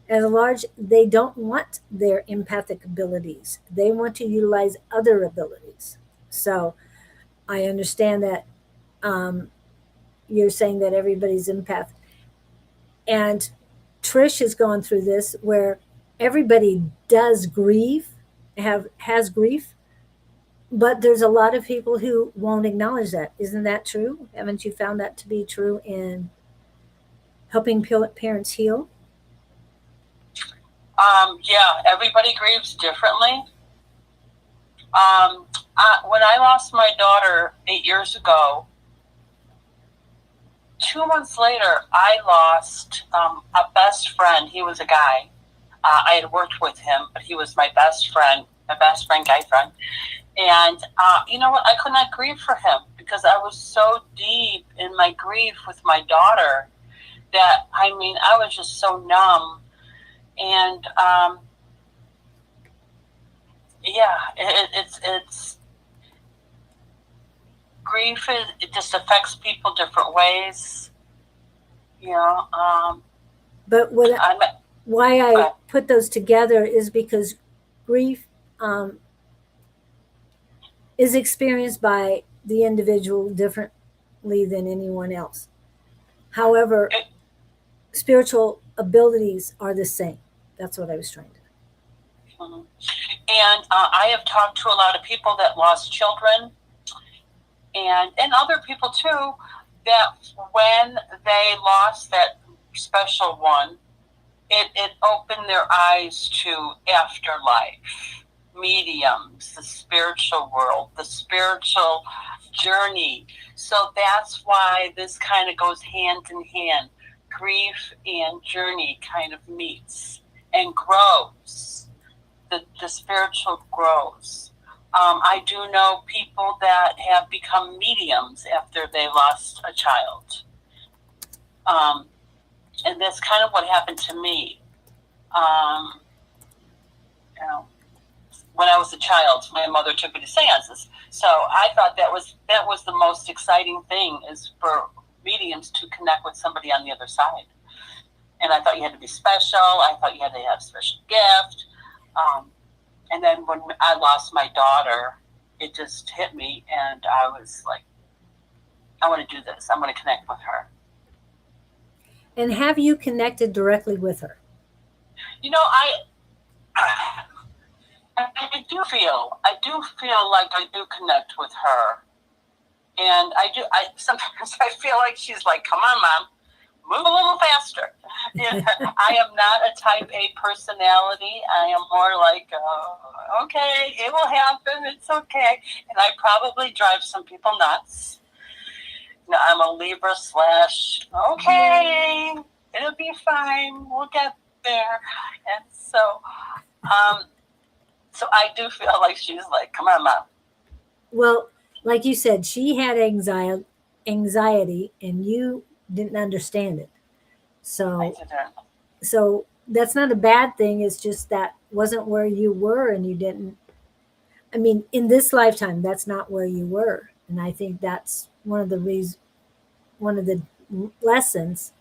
at large, they don't want their empathic abilities. They want to utilize other abilities. So I understand that you're saying that everybody's empath. And Trish has gone through this where everybody does grieve, has grief, but there's a lot of people who won't acknowledge that. Isn't that true? Haven't you found that to be true in helping parents heal? Yeah, everybody grieves differently. When I lost my daughter 8 years ago, 2 months later, I lost a best friend. He was a guy. I had worked with him, but he was my best friend, guy friend. And you know what? I could not grieve for him because I was so deep in my grief with my daughter that, I mean, I was just so numb. And yeah, it's grief it just affects people different ways, you know. But why I put those together is because grief is experienced by the individual differently than anyone else. However, spiritual abilities are the same. That's what I was trying to. And I have talked to a lot of people that lost children, and other people too, that when they lost that special one, it opened their eyes to afterlife, mediums, the spiritual world, the spiritual journey. So that's why this kind of goes hand in hand. Grief and journey kind of meets and grows. The spiritual grows. I do know people that have become mediums after they lost a child. And that's kind of what happened to me. You know, when I was a child, my mother took me to seances. So I thought that was the most exciting thing, is for mediums to connect with somebody on the other side. And I thought you had to be special. I thought you had to have a special gift. And then when I lost my daughter, it just hit me, and I was like, I want to do this. I want to connect with her. And have you connected directly with her? You know, I do feel like I do connect with her, and I sometimes I feel like she's like, "Come on, Mom, move a little faster." I am not a type A personality. I am more like, okay, it will happen. It's okay. And I probably drive some people nuts. You know, I'm a Libra / okay, it'll be fine. We'll get there. And so, so I do feel like she's like, come on, Mom. Well, like you said, she had anxiety, and you didn't understand it. So that's not a bad thing. It's just that wasn't where you were, and you didn't. I mean, in this lifetime, that's not where you were, and I think that's one of the lessons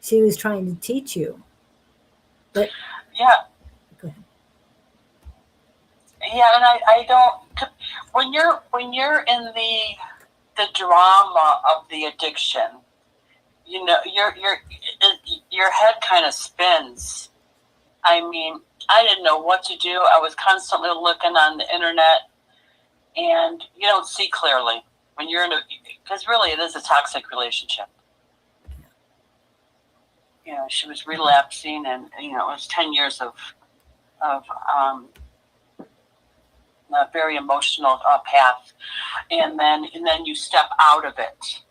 she was trying to teach you. But yeah, go ahead. Yeah, and I don't. When you're in the drama of the addiction, you know, your head kind of spins. I mean, I didn't know what to do. I was constantly looking on the internet, and you don't see clearly when you're because really it is a toxic relationship. You know, she was relapsing, and you know, it was 10 years of a very emotional path, and then you step out of it.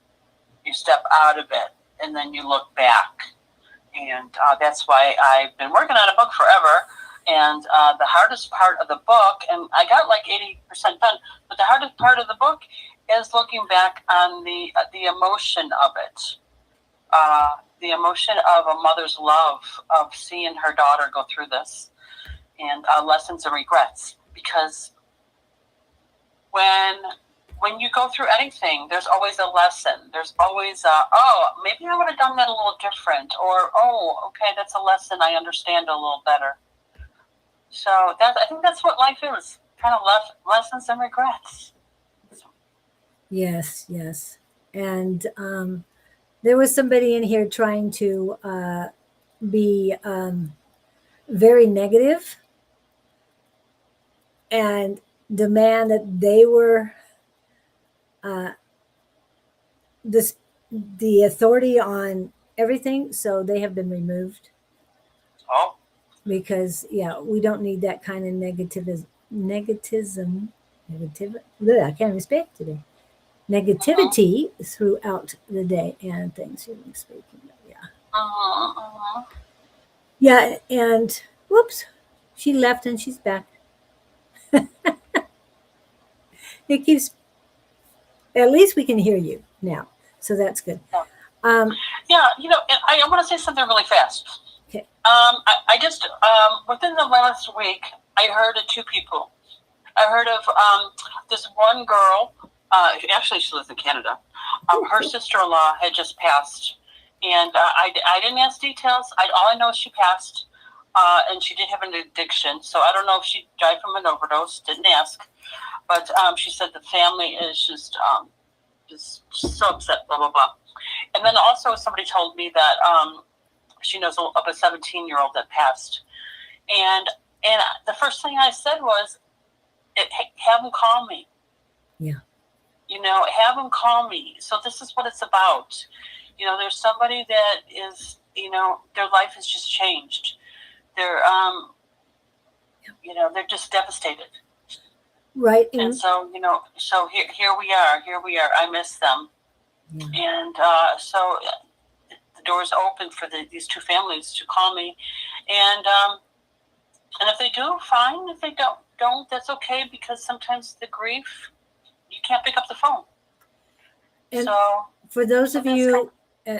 You step out of it, and then you look back, and that's why I've been working on a book forever. And the hardest part of the book, and I got like 80% done, but the hardest part of the book is looking back on the emotion of it. The emotion of a mother's love of seeing her daughter go through this, and lessons and regrets. Because when you go through anything, there's always a lesson. There's always maybe I would have done that a little different, or okay, that's a lesson. I understand a little better. So I think that's what life is, kind of lessons and regrets. Yes, and there was somebody in here trying to be very negative and demand that they were the authority on everything. So they have been removed. Oh. Because we don't need that kind of bleh, I can't even speak today. Negativity throughout the day and things. Speaking of, yeah, and whoops, she left and she's back. It keeps. At least we can hear you now, so that's good. Yeah, and I want to say something really fast. Okay. I just within the last week, I heard of two people. I heard of this one girl. Actually, she lives in Canada. Her sister-in-law had just passed, and I didn't ask details. All I know is she passed, and she did have an addiction. So I don't know if she died from an overdose. Didn't ask, but she said the family is just so upset. Blah blah blah. And then also somebody told me that she knows of a 17-year-old that passed, and the first thing I said was, have them call me. Yeah. Have them call me. So this is what it's about. There's somebody that is, their life has just changed. They're, they're just devastated. Right. And so, so here we are. I miss them. Yeah. And so the door's open for these two families to call me. And if they do, fine. If they don't, that's okay, because sometimes the grief, you can't pick up the phone. And so for those of you,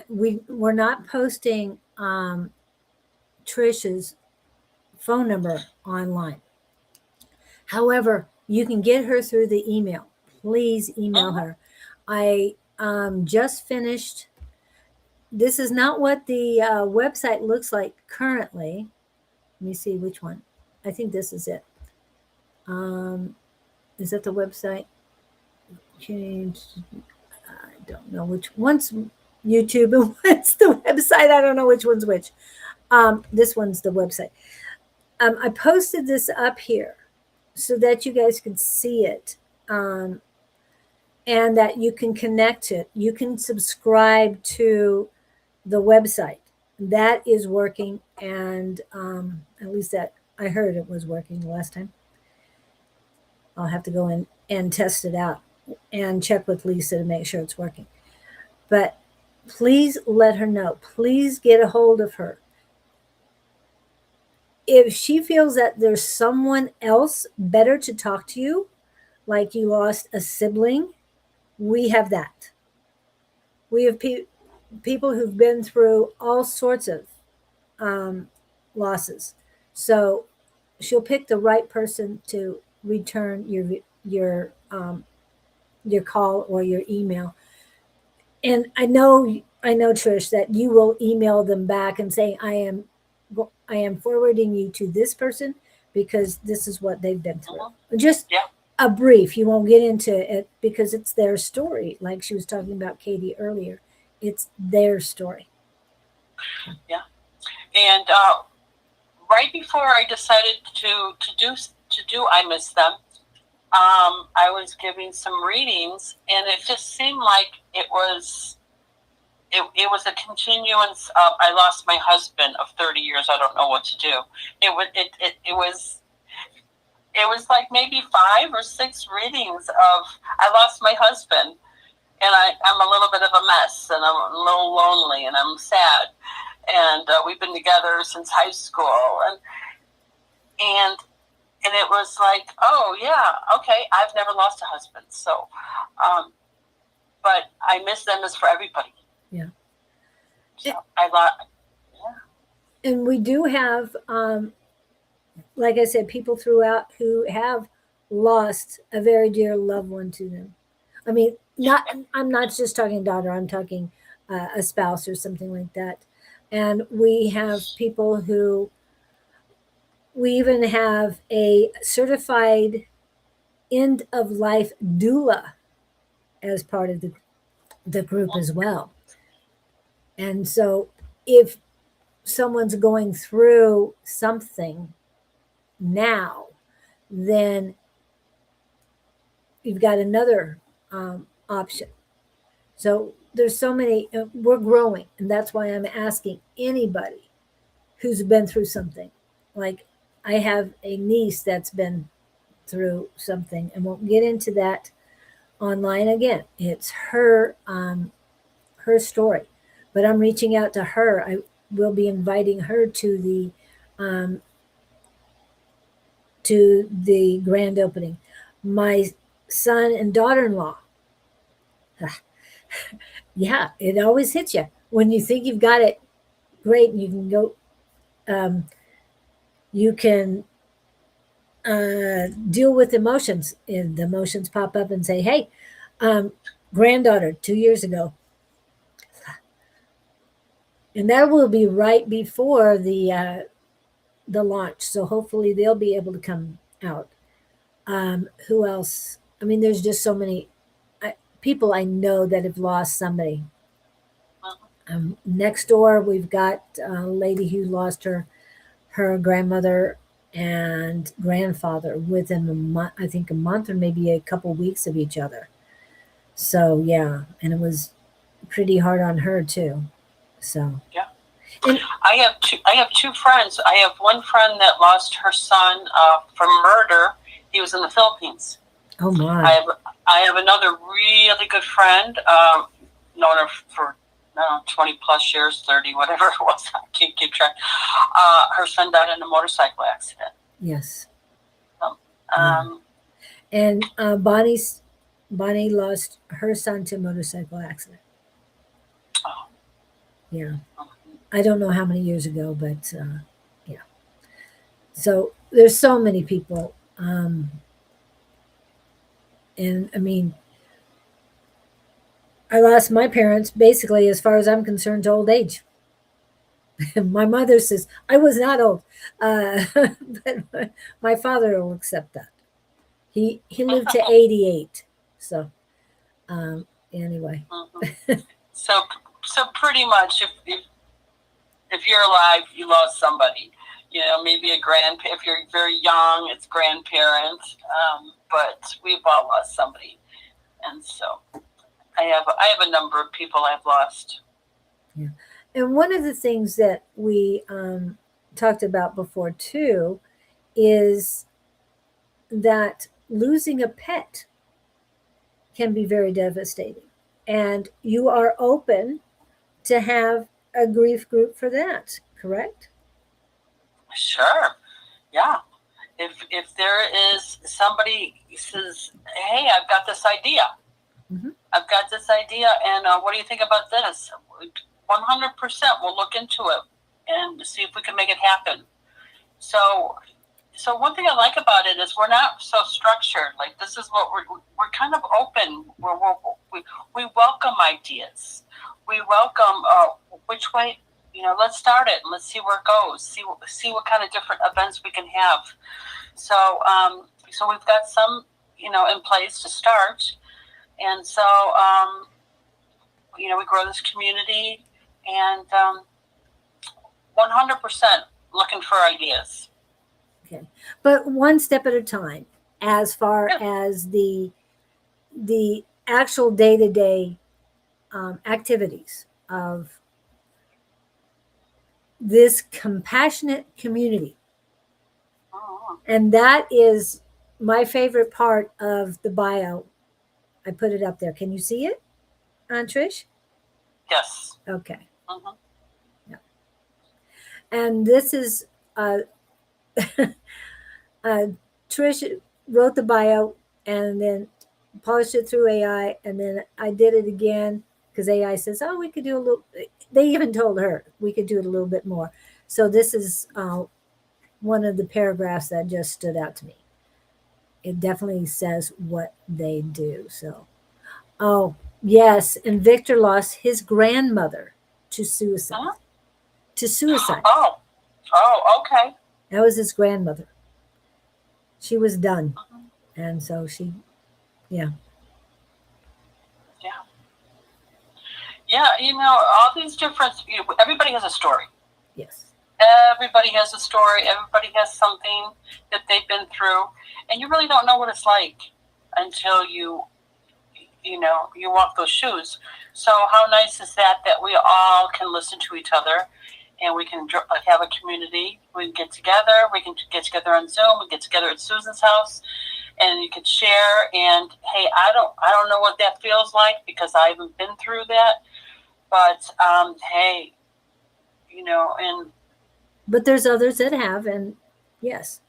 we're not posting Trish's phone number online. However, you can get her through the email. Please email her. I just finished. This is not what the website looks like currently. Let me see which one. I think this is it. Is that the website? Changed. I don't know which one's YouTube and what's the website. I don't know which one's which. This one's the website. I posted this up here so that you guys could see it, and that you can connect it. You can subscribe to the website. That is working, and at least that I heard it was working the last time. I'll have to go in and test it out and check with Lisa to make sure it's working. But please let her know. Please get a hold of her. If she feels that there's someone else better to talk to you, like you lost a sibling, we have that. We have people who've been through all sorts of losses. So she'll pick the right person to return your call or your email. And I know, Trish, that you will email them back and say, I am forwarding you to this person because this is what they've been through. Just a brief. You won't get into it because it's their story. Like she was talking about Katie earlier. It's their story. Yeah. And right before I decided to do I Miss Them, I was giving some readings, and it just seemed like it was a continuance of, I lost my husband of 30 years. I don't know what to do. It was like maybe 5 or 6 readings of, I lost my husband, and I'm a little bit of a mess, and I'm a little lonely, and I'm sad, and we've been together since high school, and it was like, oh yeah, okay, I've never lost a husband, so, but I Miss Them is for everybody. Yeah. So And we do have, like I said, people throughout who have lost a very dear loved one to them. I mean, I'm not just talking daughter, I'm talking a spouse or something like that. And we have people who, we even have a certified end of life doula as part of the group as well. And so if someone's going through something now, then you've got another option. So there's so many, we're growing. And that's why I'm asking anybody who's been through something. Like, I have a niece that's been through something, and won't get into that online again. It's her story, but I'm reaching out to her. I will be inviting her um, to the grand opening. My son and daughter-in-law. Yeah, it always hits you when you think you've got it great, and you can go. You can deal with emotions, and the emotions pop up and say, "Hey, granddaughter, 2 years ago," and that will be right before the launch. So hopefully they'll be able to come out. Who else? I mean, there's just so many people I know that have lost somebody. Next door, we've got a lady who lost her grandmother and grandfather within a month, I think a month or maybe a couple weeks of each other. So yeah, and it was pretty hard on her too. So Yeah. And I have two friends. I have one friend that lost her son from murder. He was in the Philippines. oh my, I have another really good friend, known her for 20 plus years, 30, whatever it was. I can't keep track. Her son died in a motorcycle accident. yes. And And Bonnie lost her son to a motorcycle accident. oh, Yeah, I don't know how many years ago, but yeah. So there's so many people, and I mean, I lost my parents basically, as far as I'm concerned, to old age. My mother says I was not old, but my father will accept that. He lived to 88. So anyway, so pretty much, if you're alive, you lost somebody. You know, maybe a grandparent. If you're very young, it's grandparents. But we've all lost somebody, and so I have a number of people I've lost. yeah. And one of the things that we talked about before too is that losing a pet can be very devastating, and you are open to have a grief group for that, correct? Sure, yeah. If there is somebody who says, "Hey, I've got this idea. Mhm. I've got this idea, and what do you think about this?" 100%, we'll look into it and see if we can make it happen. So one thing I like about it is we're not so structured. Like, this is what we're kind of open. We welcome ideas. We welcome which way. Let's start it and let's see where it goes. See what kind of different events we can have. So we've got some in place to start, and so we grow this community, and 100% looking for ideas. Okay, but one step at a time, as far Yeah. as the actual day-to-day activities of this compassionate community. Oh. And that is my favorite part of the bio. I put it up there. Can you see it, Trish? Yes. Okay. Mm-hmm. Yeah. And this is Trish wrote the bio and then polished it through AI, and then I did it again because AI says, "Oh, we could do a little." They even told her we could do it a little bit more. So this is one of the paragraphs that just stood out to me. It definitely says what they do. So, oh yes, and Victor lost his grandmother to suicide. Huh? To suicide. Oh, okay. That was his grandmother. She was done, and so she, yeah. Yeah, all these different. Everybody has a story. Yes. Everybody has a story. Everybody has something that they've been through, and you really don't know what it's like until you you walk those shoes. So how nice is that we all can listen to each other, and we can have a community. We can get together. We can get together on Zoom. We get together at Susan's house, and you can share. And hey, I don't know what that feels like because I haven't been through that. But hey, but there's others that have, and yes.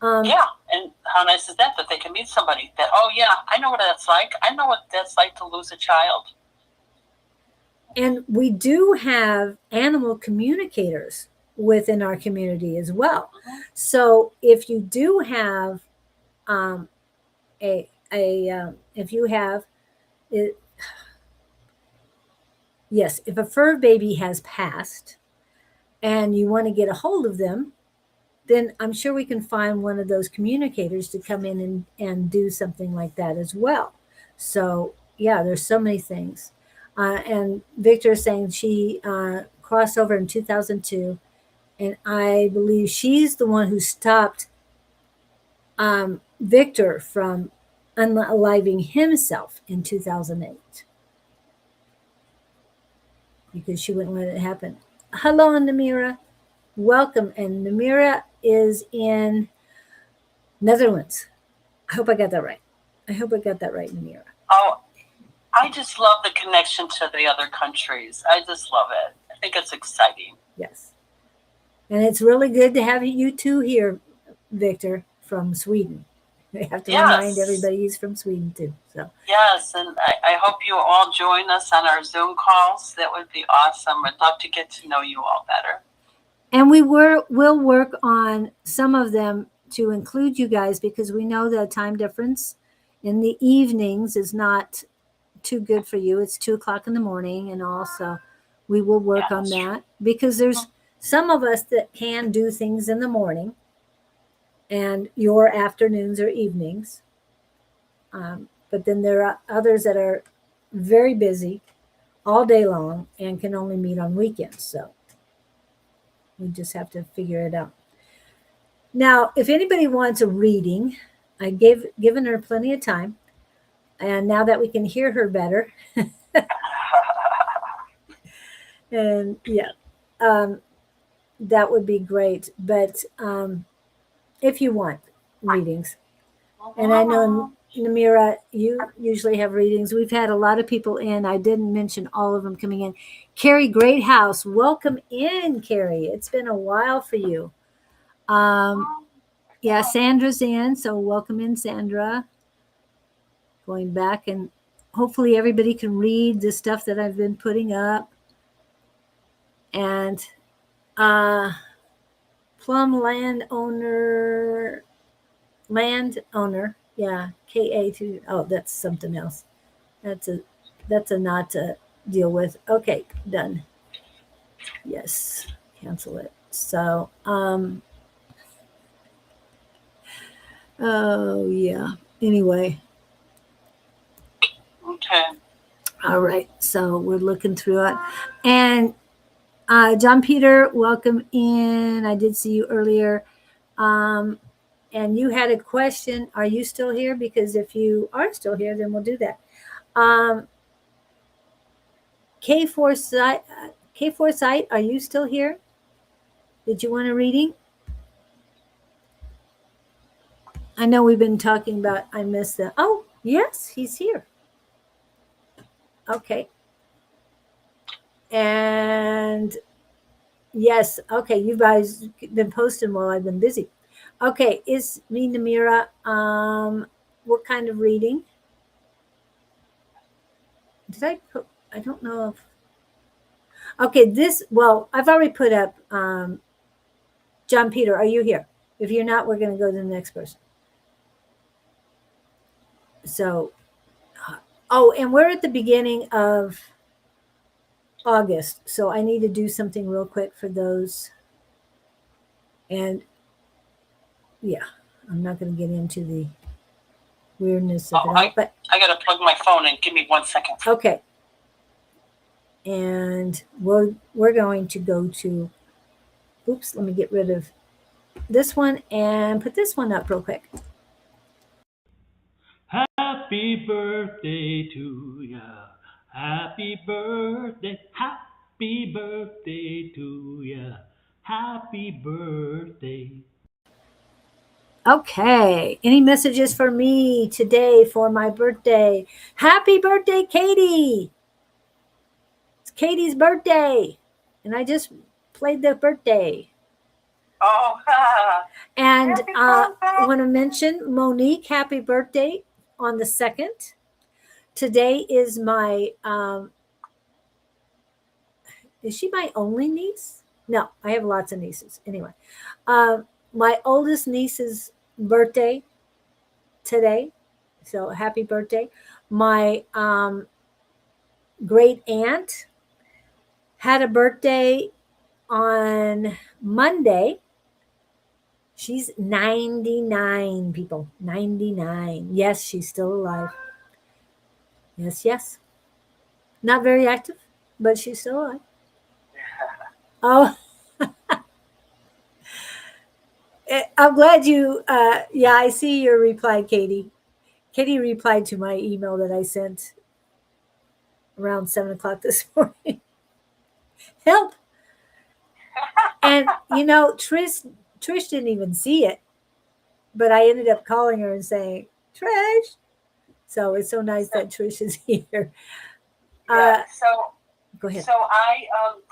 Yeah, and how nice is that they can meet somebody that, oh yeah, I know what that's like. I know what that's like to lose a child. And we do have animal communicators within our community as well. Mm-hmm. So if you do have if you have it, yes, if a fur baby has passed and you want to get a hold of them, then I'm sure we can find one of those communicators to come in and do something like that as well. So yeah, there's so many things. And Victor is saying she crossed over in 2002, and I believe she's the one who stopped Victor from unaliving himself in 2008 because she wouldn't let it happen. Hello, Namira. Welcome. And Namira is in Netherlands. I hope I got that right. Namira. Oh, I just love the connection to the other countries. I just love it. I think it's exciting. Yes. And it's really good to have you two here, Victor, from Sweden. I have to remind everybody he's from Sweden too. So yes, and I hope you all join us on our Zoom calls. That would be awesome. I'd love to get to know you all better. And we'll work on some of them to include you guys because we know the time difference in the evenings is not too good for you. It's 2:00 in the morning, and also we will work on that because there's some of us that can do things in the morning and your afternoons or evenings. But then there are others that are very busy all day long and can only meet on weekends. So we just have to figure it out. Now, if anybody wants a reading, I've given her plenty of time. And now that we can hear her better, and that would be great. But if you want readings, and I know, Namira, you usually have readings. We've had a lot of people in. I didn't mention all of them coming in. Carrie Greathouse, welcome in, Carrie. It's been a while for you. Yeah, Sandra's in, so welcome in, Sandra. Going back, and hopefully everybody can read the stuff that I've been putting up. And Plum landowner, yeah, KA2. Oh, that's something else. That's a not to deal with. Okay, done. Yes, cancel it. So, oh yeah. Anyway. Okay. All right. So we're looking through it. And John Peter, welcome in. I did see you earlier. And you had a question. Are you still here? Because if you are still here, then we'll do that. K4 Site, are you still here? Did you want a reading? I know we've been talking about, I missed that. Oh, yes, he's here. Okay. And yes, okay, you guys been posting while I've been busy. Okay, is me, Namira, what kind of reading? Did I put, I don't know if, okay, I've already put up, John Peter, are you here? If you're not, we're going to go to the next person. So, and we're at the beginning of August, so I need to do something real quick for those. And yeah, I'm not going to get into the weirdness of it all, but I got to plug my phone in. Give me 1 second. Okay. And we're going to go to, oops, let me get rid of this one and put this one up real quick. Happy Happy birthday to ya. Happy birthday. Happy birthday to ya. Happy birthday. Okay. Any messages for me today for my birthday? Happy birthday, Katie. It's Katie's birthday. And I just played the birthday. Oh, And happy I birthday. want to mention Monique, happy birthday on the 2nd. Today is my, is she my only niece? No, I have lots of nieces. Anyway, my oldest niece's birthday today. So happy birthday. My great aunt had a birthday on Monday. She's 99, people. 99. Yes, she's still alive. Yes, yes. Not very active, but she's still alive. Oh, I'm glad you, yeah, I see your reply, Katie. Katie replied to my email that I sent around 7 o'clock this morning. Help. And, Trish didn't even see it, but I ended up calling her and saying, Trish. So it's so nice that Trish is here. Yeah, so Go ahead. So I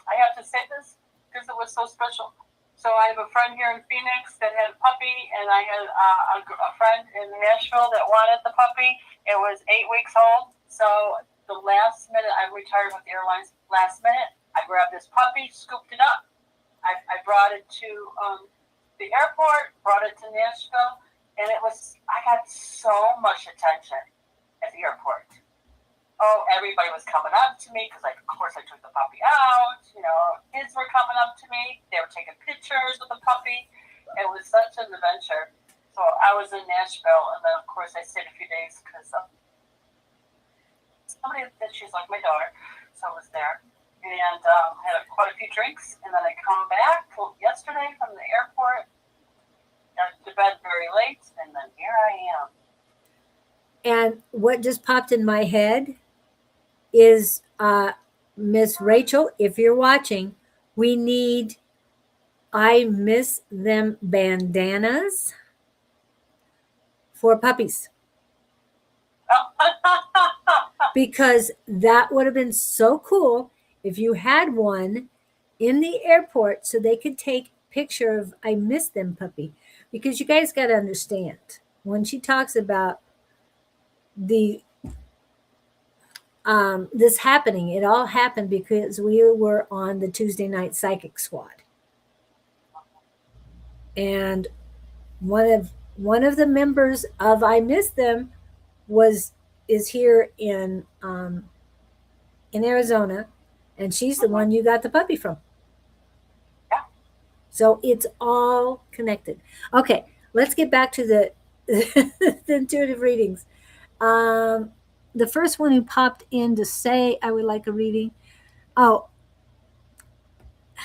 have to say this because it was so special. So I have a friend here in Phoenix that had a puppy, and I had a friend in Nashville that wanted the puppy. It was 8 weeks old. So the last minute, I retired with the airlines. Last minute, I grabbed this puppy, scooped it up. I brought it to the airport, brought it to Nashville, and I got so much attention at the airport. Oh, everybody was coming up to me because, of course, I took the puppy out. Kids were coming up to me. They were taking pictures with the puppy. It was such an adventure. So I was in Nashville, and then, of course, I stayed a few days because somebody that she's like my daughter, so I was there. And had quite a few drinks, and then I come back yesterday from the airport, got to bed very late, and then here I am. And what just popped in my head is Miss Rachel, if you're watching, we need I miss them bandanas for puppies. Because that would have been so cool if you had one in the airport so they could take picture of I miss them puppy. Because you guys got to understand, when she talks about the this happening, it all happened because we were on the Tuesday night psychic squad, and one of the members of I Miss Them is here in Arizona, and she's the one you got the puppy from. Yeah. So it's all connected. Okay, let's get back to the the intuitive readings. The first one who popped in to say I would like a reading,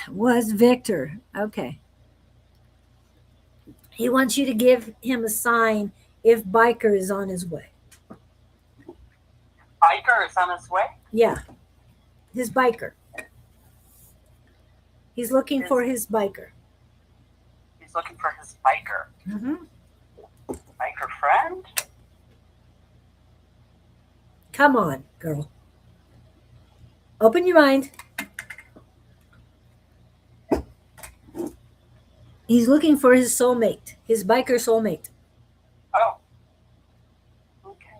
was Victor. Okay. He wants you to give him a sign if Biker is on his way. Biker is on his way? Yeah. His biker. He's looking for his biker. He's looking for his biker. Mm-hmm. Biker friend? Come on, girl. Open your mind. He's looking for his soulmate, his biker soulmate. Oh. Okay.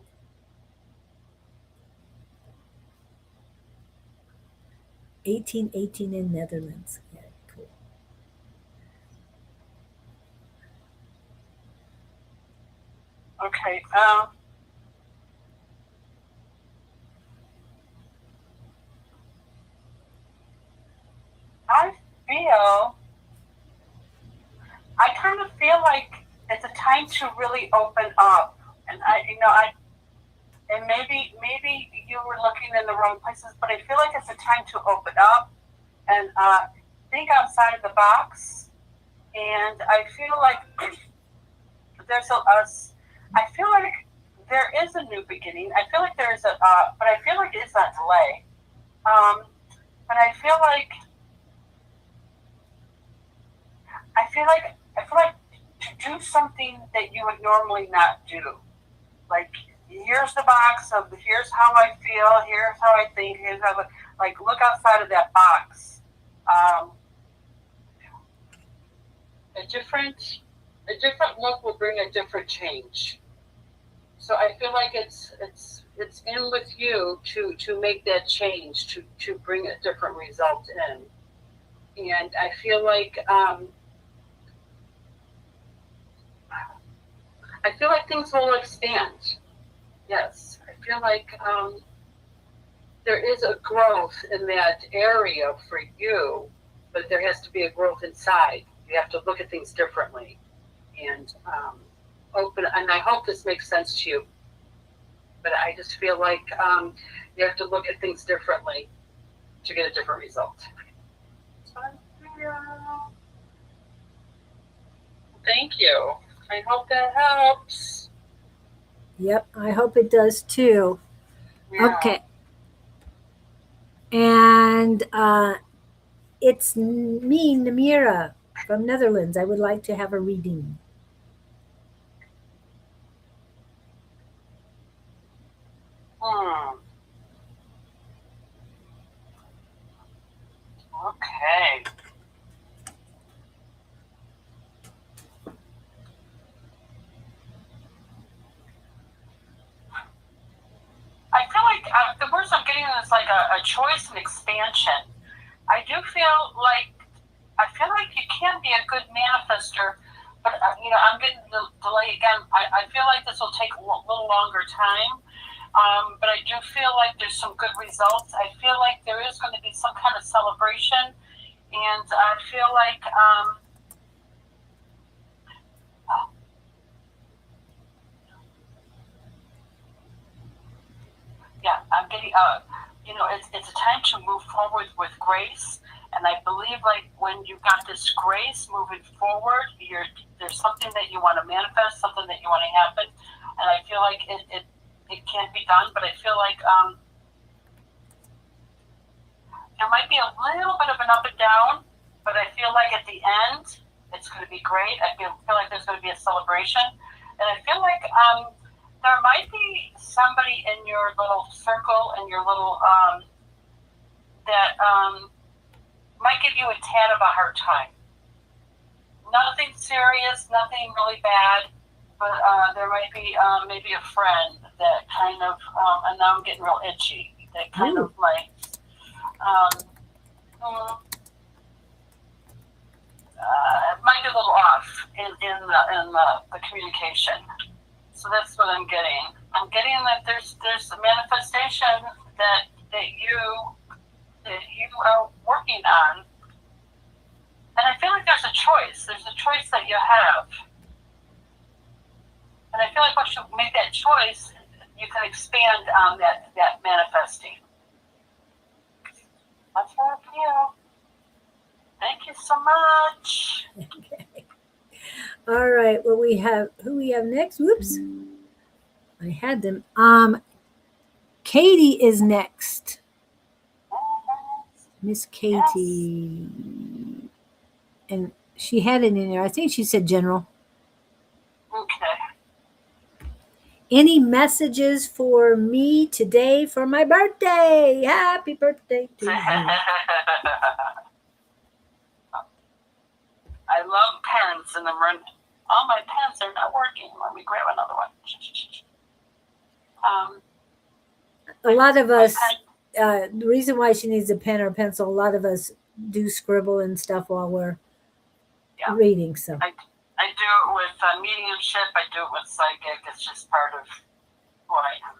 1818 in Netherlands. Yeah, cool. Okay. I kind of feel like it's a time to really open up, and and maybe you were looking in the wrong places, but I feel like it's a time to open up and think outside of the box. And I feel like I feel like there is a new beginning. I feel like there is but I feel like it's not delay. But I feel like to do something that you would normally not do. Like, here's the box of here's how I feel, here's how I think, here's how like look outside of that box. A different look will bring a different change. So I feel like it's in with you to make that change, to bring a different result in. And I feel like things will expand. Yes, I feel like there is a growth in that area for you, but there has to be a growth inside. You have to look at things differently and open. And I hope this makes sense to you. But I just feel like you have to look at things differently to get a different result. Thank you. I hope that helps. Yep, I hope it does too. Yeah. Okay. And it's me, Namira, from Netherlands. I would like to have a reading. Okay. I feel like the words I'm getting is like a choice and expansion. I feel like you can be a good manifester, but I'm getting the delay again. I feel like this will take a little longer time, but I do feel like there's some good results. I feel like there is going to be some kind of celebration, and I feel like I'm getting it's a time to move forward with grace. And I believe, like, when you got this grace moving forward, there's something that you want to manifest, something that you want to happen. And I feel like it can't be done, but I feel like there might be a little bit of an up and down, but I feel like at the end, it's going to be great. I feel like there's going to be a celebration. And I feel like there might be somebody in your little circle, in your little, that might give you a tad of a hard time. Nothing serious, nothing really bad, but there might be maybe a friend that kind of, and now I'm getting real itchy, that kind of like, might be a little off in the communication. So that's what I'm getting. I'm getting that there's a manifestation that you are working on. And I feel like there's a choice. There's a choice that you have. And I feel like once you make that choice, you can expand on that manifesting. That's how I feel. Thank you so much. Okay. All right. Well, who we have next? Whoops. I had them. Katie is next. Miss Katie. Yes. And she had it in there. I think she said general. Okay. Any messages for me today for my birthday? Happy birthday to you. I love pens, and all my pens are not working. Let me grab another one. A lot of us, the reason why she needs a pen or pencil, a lot of us do scribble and stuff while we're reading. So I do it with mediumship. I do it with psychic. It's just part of who I am.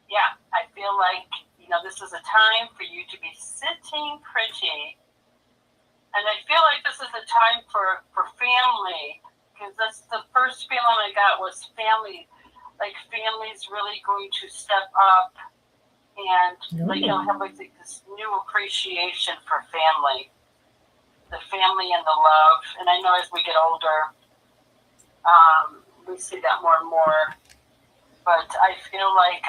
Yeah, I feel like, this is a time for you to be sitting pretty. And I feel like this is a time for family, because that's the first feeling I got was family. Like, family's really going to step up and have like this new appreciation for family, the family and the love. And I know as we get older, we see that more and more. but I feel like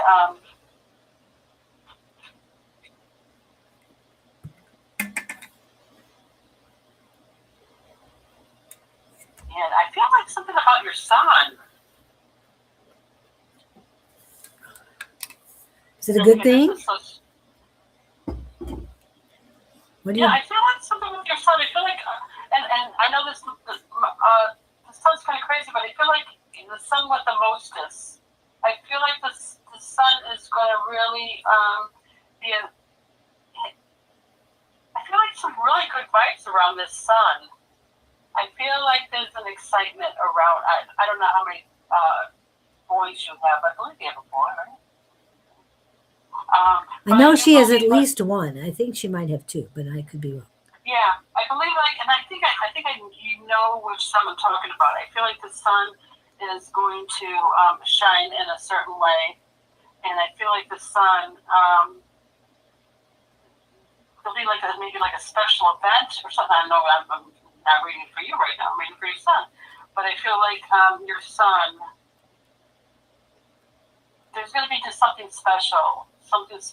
and I feel like something about your son. Is it a good thing? I feel like something with your son. I feel like, and I know this sounds kind of crazy, but I feel like the son with the mostest. I feel like the son is going to really be a. I feel like some really good vibes around this son. I feel like there's an excitement around. I don't know how many boys you have. I believe you have a boy, right? I know she has at least one. I think she might have two, but I could be wrong. Yeah, I believe and I think you know which son I'm talking about. I feel like the sun is going to shine in a certain way, and I feel like the sun there'll be maybe like a special event or something. I know I'm not reading for you right now. I'm reading for your son, but I feel like your son. There's going to be just something special there's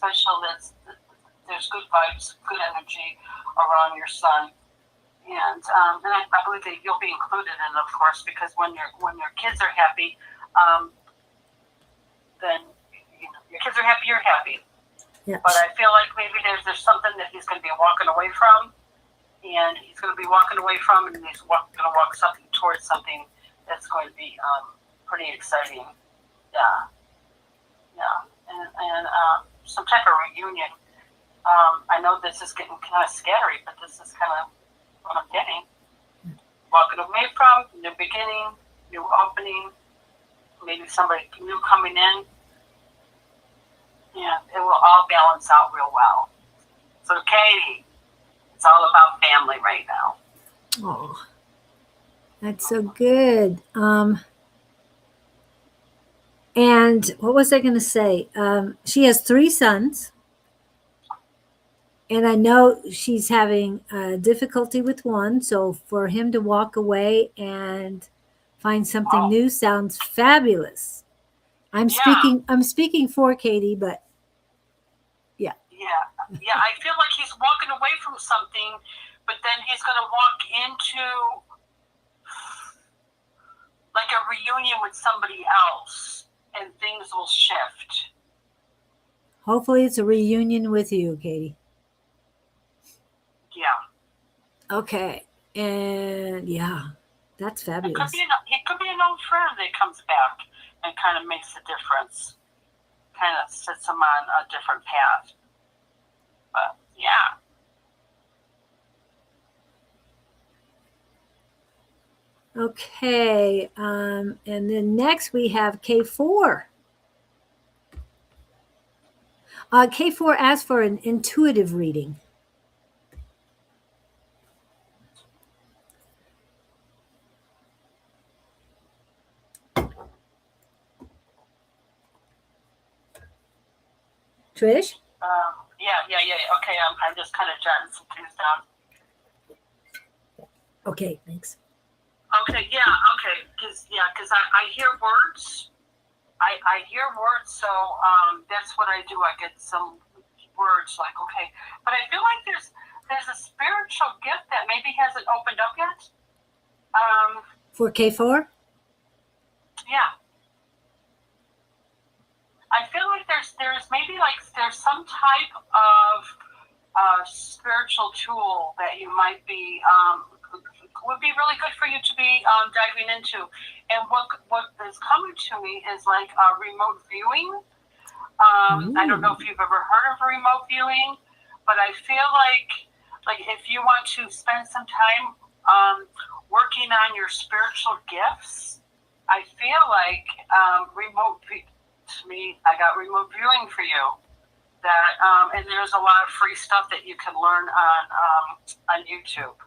good vibes, good energy around your son, and I believe that you'll be included in it, of course, because when your kids are happy, then your kids are happy, you're happy. Yes. But I feel like maybe there's something that he's going to be walking away from, and he's going to be walking away from, and he's going to walk something towards something that's going to be pretty exciting. Yeah. And some type of reunion. I know this is getting kind of scary, but this is kind of what I'm getting. Walking away from, new beginning, new opening, maybe somebody new coming in. Yeah, it will all balance out real well. So, Katie, it's all about family right now. Oh, that's so good. And what was I going to say? She has 3 sons. And I know she's having difficulty with one. So for him to walk away and find something new sounds fabulous. I'm speaking for Katie, but yeah. Yeah, I feel like he's walking away from something, but then he's going to walk into like a reunion with somebody else, and things will shift. Hopefully it's a reunion with you, Katie. Yeah. Okay. And yeah, that's fabulous. He could be an old friend that comes back and kind of makes a difference, kind of sets him on a different path. But yeah. Okay. And then next we have K4. K4 asks for an intuitive reading. Trish? Yeah. Okay, I'm just kind of jotting some things down. Okay, thanks. Okay, because I hear words. I hear words, so that's what I do. I get some words like, okay. But I feel like there's a spiritual gift that maybe hasn't opened up yet. For K4? Yeah. I feel like there's maybe like there's some type of spiritual tool that you might be would be really good for you to be diving into. And what is coming to me is like remote viewing. I don't know if you've ever heard of remote viewing, but I feel like if you want to spend some time working on your spiritual gifts, I feel like to me, I got remote viewing for you. That and there's a lot of free stuff that you can learn on YouTube.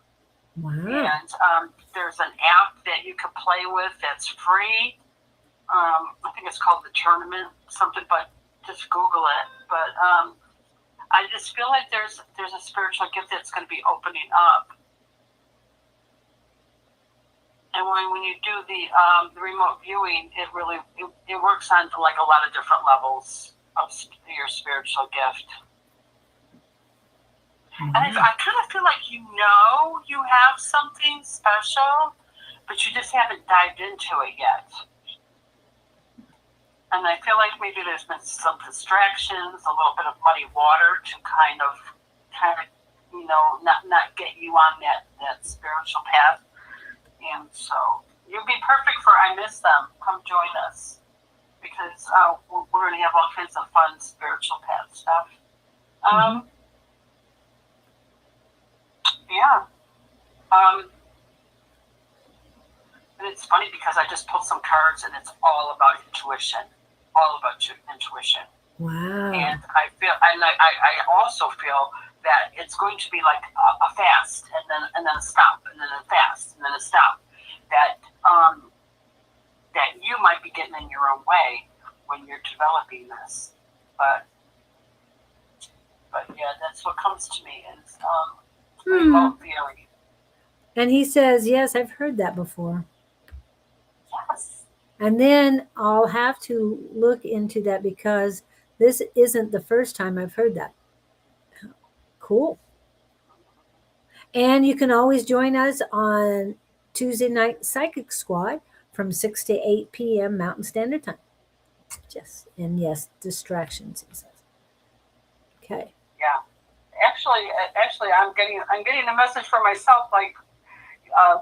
Wow. And there's an app that you can play with that's free. I think it's called The Tournament, something, but just Google it. But I just feel like there's a spiritual gift that's going to be opening up. And And when you do the remote viewing, it works on like a lot of different levels of your spiritual gift. Mm-hmm. And I kind of feel like you have something special, but you just haven't dived into it yet. And I feel like maybe there's been some distractions, a little bit of muddy water to kind of not get you on that spiritual path. And so you'd be perfect for I Miss Them. Come join us, because we're going to have all kinds of fun spiritual path stuff. Yeah. And it's funny because I just pulled some cards and it's all about intuition. All about your intuition. Wow. And I also feel that it's going to be like a fast and then a stop and then a fast and then a stop. That you might be getting in your own way when you're developing this. But yeah, that's what comes to me is remote viewing. And he says, yes, I've heard that before. Yes. And then I'll have to look into that because this isn't the first time I've heard that. Cool. And you can always join us on Tuesday night Psychic Squad from 6 to 8 p.m. Mountain Standard Time. Yes, distractions, he says. Okay. Yeah. Actually, I'm getting a message for myself. Like,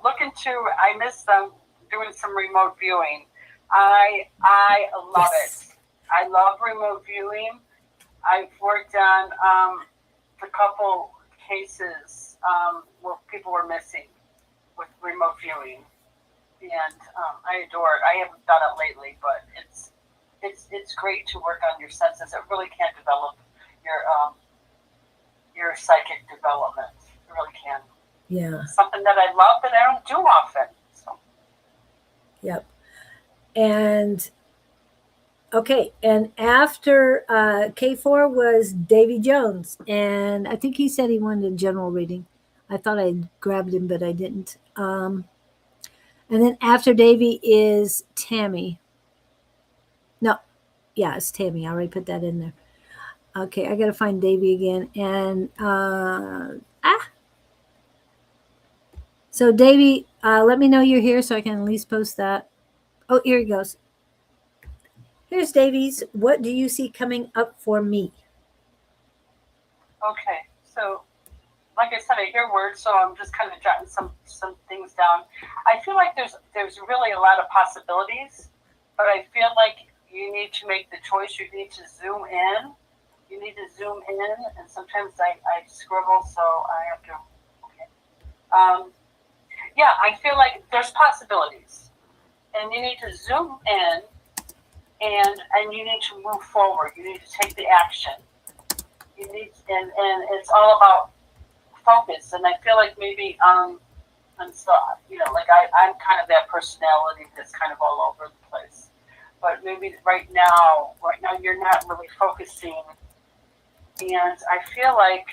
look into I Miss Them doing some remote viewing. I love it. I love remote viewing. I've worked on a couple cases where people were missing with remote viewing, and I adore it. I haven't done it lately, but it's great to work on your senses. It really can develop your psychic development. It really can. Yeah. Something that I love that I don't do often. So. Yep. And okay, and after K4 was Davy Jones, and I think he said he wanted a general reading. I thought I grabbed him, but I didn't. And then after Davy is Tammy. No, yeah, it's Tammy. I already put that in there. Okay, I got to find Davy again. And so Davy, let me know you're here so I can at least post that. Oh, here he goes. Here's Davies. What do you see coming up for me? Okay, so like I said, I hear words, so I'm just kind of jotting some things down. I feel like there's really a lot of possibilities, but I feel like you need to make the choice. You need to zoom in. You need to zoom in, and sometimes I scribble, so I have to. Okay. Yeah, I feel like there's possibilities, and you need to zoom in. And you need to move forward. You need to take the action. You need, and it's all about focus. And I feel like maybe I'm still, like I'm kind of that personality that's kind of all over the place. But maybe right now you're not really focusing. And I feel like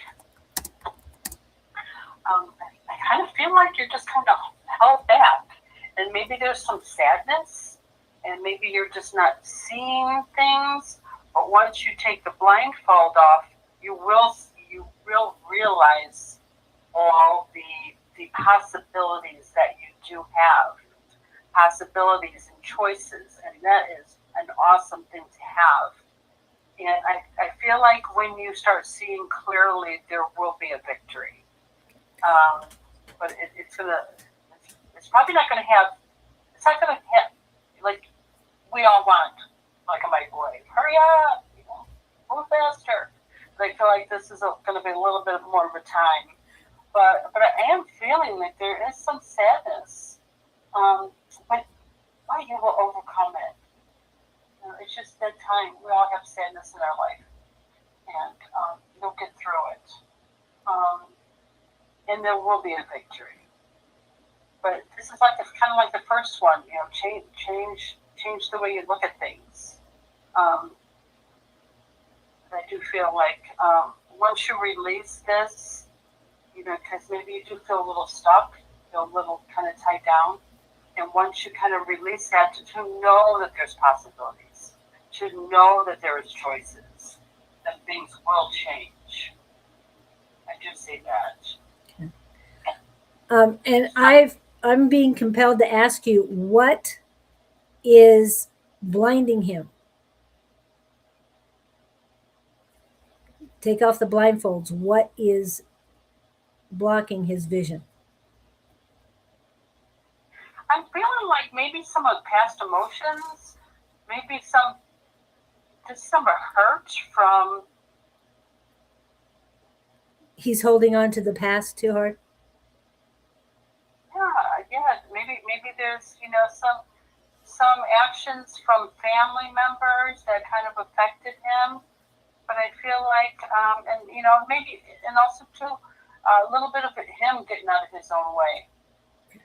I kind of feel like you're just kind of held back. And maybe there's some sadness. And maybe you're just not seeing things, but once you take the blindfold off, you will realize all the possibilities that you do have, possibilities and choices, and that is an awesome thing to have. And I feel like when you start seeing clearly, there will be a victory. But it's probably not going to have. It's not going to have like. We all want, like a microwave. Hurry up, move faster. But I feel like this is going to be a little bit more of a time. But I am feeling like there is some sadness. But you will overcome it. It's just that time. We all have sadness in our life. And you'll get through it. And there will be a victory. But this is like kind of like the first one. Change the way you look at things. I do feel like once you release this, because maybe you do feel a little stuck, feel a little kind of tied down. And once you kind of release that, to know that there's possibilities, to know that there is choices, that things will change. I do see that. And I'm being compelled to ask you, what is blinding him? Take off the blindfolds. What is blocking his vision? I'm feeling like maybe some of past emotions, maybe some hurt from. He's holding on to the past too hard. Yeah. Maybe there's some actions from family members that kind of affected him. But I feel like, maybe, and also too, a little bit of him getting out of his own way.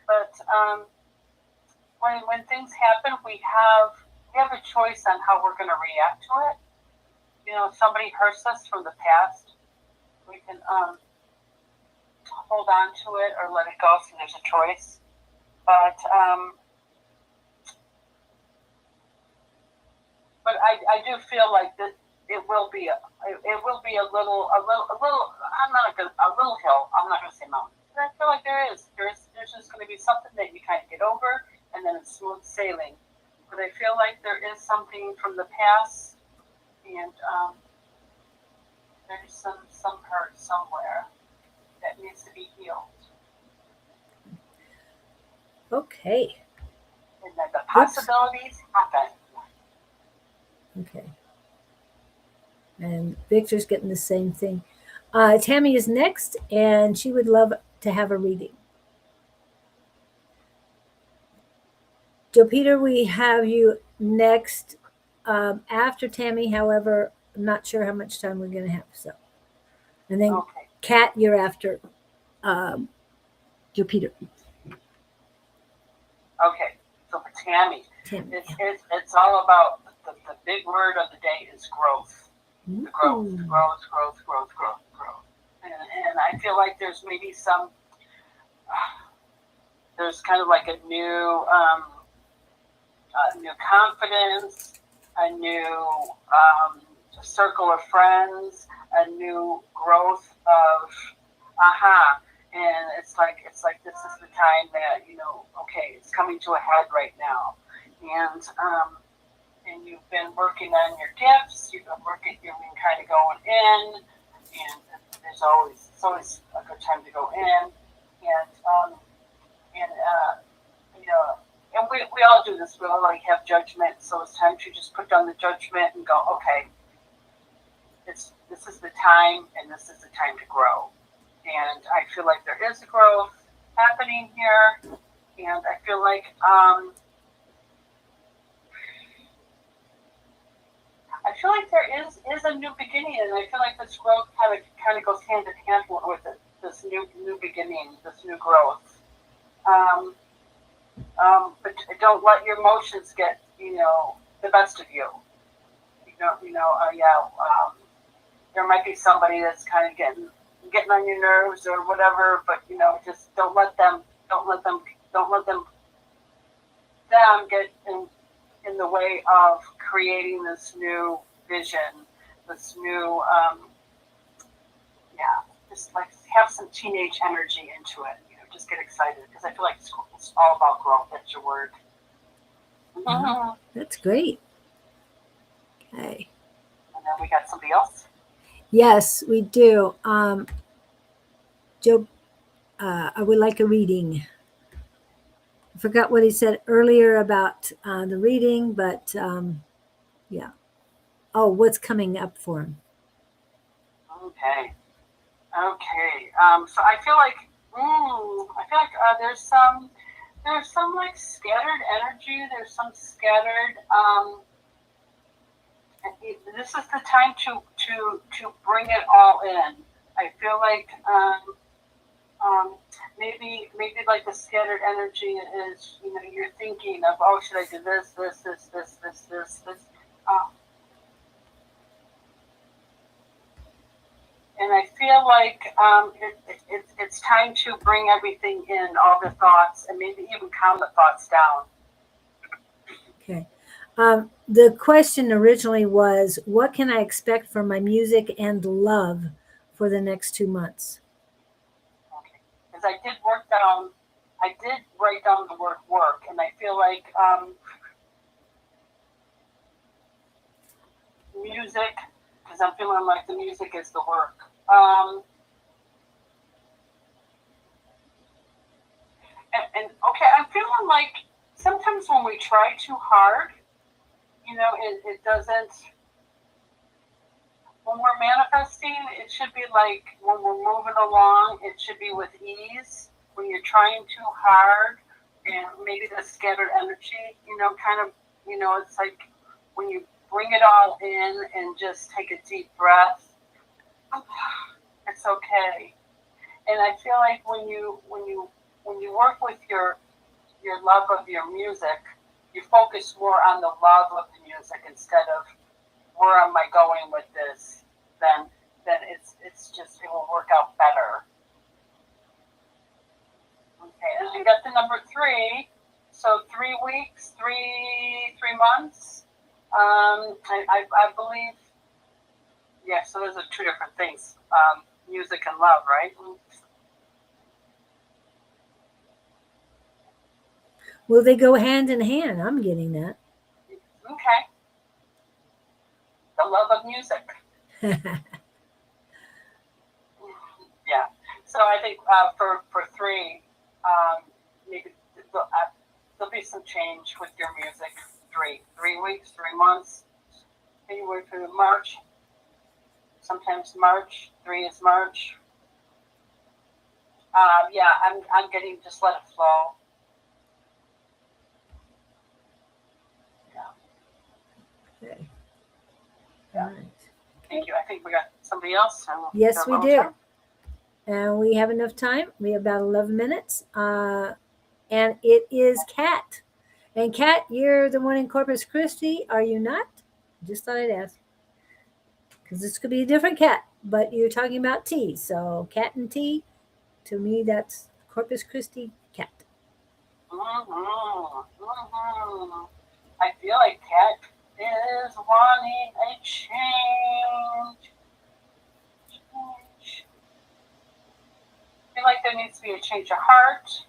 But when things happen, we have a choice on how we're going to react to it. If somebody hurts us from the past, we can hold on to it or let it go. So there's a choice. But I do feel like that it will be a little. I'm not gonna a little hill. I'm not gonna say mountain. But I feel like there's just going to be something that you kind of get over, and then it's smooth sailing. But I feel like there is something from the past, and there's some hurt somewhere that needs to be healed. Okay. And that the possibilities happen. Okay. And Victor's getting the same thing. Tammy is next, and she would love to have a reading. Joe Peter, we have you next after Tammy. However, I'm not sure how much time we're going to have. So, and then Okay. Kat, you're after Joe Peter. Okay. So for Tammy, it's all about the big word of the day is growth. The growth. And I feel like there's maybe there's kind of like a new confidence, a new circle of friends, a new growth of and it's like this is the time that okay, it's coming to a head right now, and you've been working on your gifts, you've been kind of going in, and it's always a good time to go in, and we all do this. We all like have judgment, so it's time to just put down the judgment and go, okay, this is the time, and this is the time to grow. And I feel like there is a growth happening here, and I feel like there is a new beginning, and I feel like this growth kind of goes hand in hand with it. This new beginning, this new growth. But don't let your emotions get the best of you. There might be somebody that's kind of getting on your nerves or whatever, but just don't let them get in the way of creating this new vision, this new just like have some teenage energy into it. Just get excited, because I feel like it's all about growth. That's your word. Mm-hmm. That's great. Okay. And then we got somebody else. Yes, we do. Joe, I would like a reading. I forgot what he said earlier about the reading, but yeah. Oh, what's coming up for him? Okay. So I feel like there's some like scattered energy. There's some scattered. This is the time to bring it all in. I feel like maybe like the scattered energy is you're thinking of, oh, should I do this. And I feel like it's time to bring everything in, all the thoughts, and maybe even calm the thoughts down. Okay. The question originally was, what can I expect from my music and love for the next 2 months? Okay. Because I did write down the word work, and I feel like music, because I'm feeling like the music is the work. And okay, I'm feeling like sometimes when we try too hard, it doesn't. When we're manifesting, it should be like when we're moving along, it should be with ease. When you're trying too hard, and maybe the scattered energy, it's like when you bring it all in and just take a deep breath, it's okay. And I feel like when you work with your love of your music, you focus more on the love of the music instead of where am I going with this, then it will work out better. Okay, and I got the number 3. So 3 weeks, three months. I believe. Yeah. So those are 2 different things. Music and love, right? Will they go hand in hand? I'm getting that. Okay. The love of music. Yeah. So I think for 3, maybe there'll be some change with your music. 3 weeks, 3 months, anywhere through March. Sometimes March. 3 is March. Yeah, I'm getting, just let it flow. Yeah. Okay. Yeah. All right. Thank you. I think we got somebody else. Yes, we do. And we have enough time. We have about 11 minutes. And it is Kat. And Kat, you're the one in Corpus Christi, are you not? Just thought I'd ask. Because this could be a different Kat, but you're talking about tea. So Kat and tea, to me, that's Corpus Christi Kat. I feel like Kat is wanting a change. I feel like there needs to be a change of heart.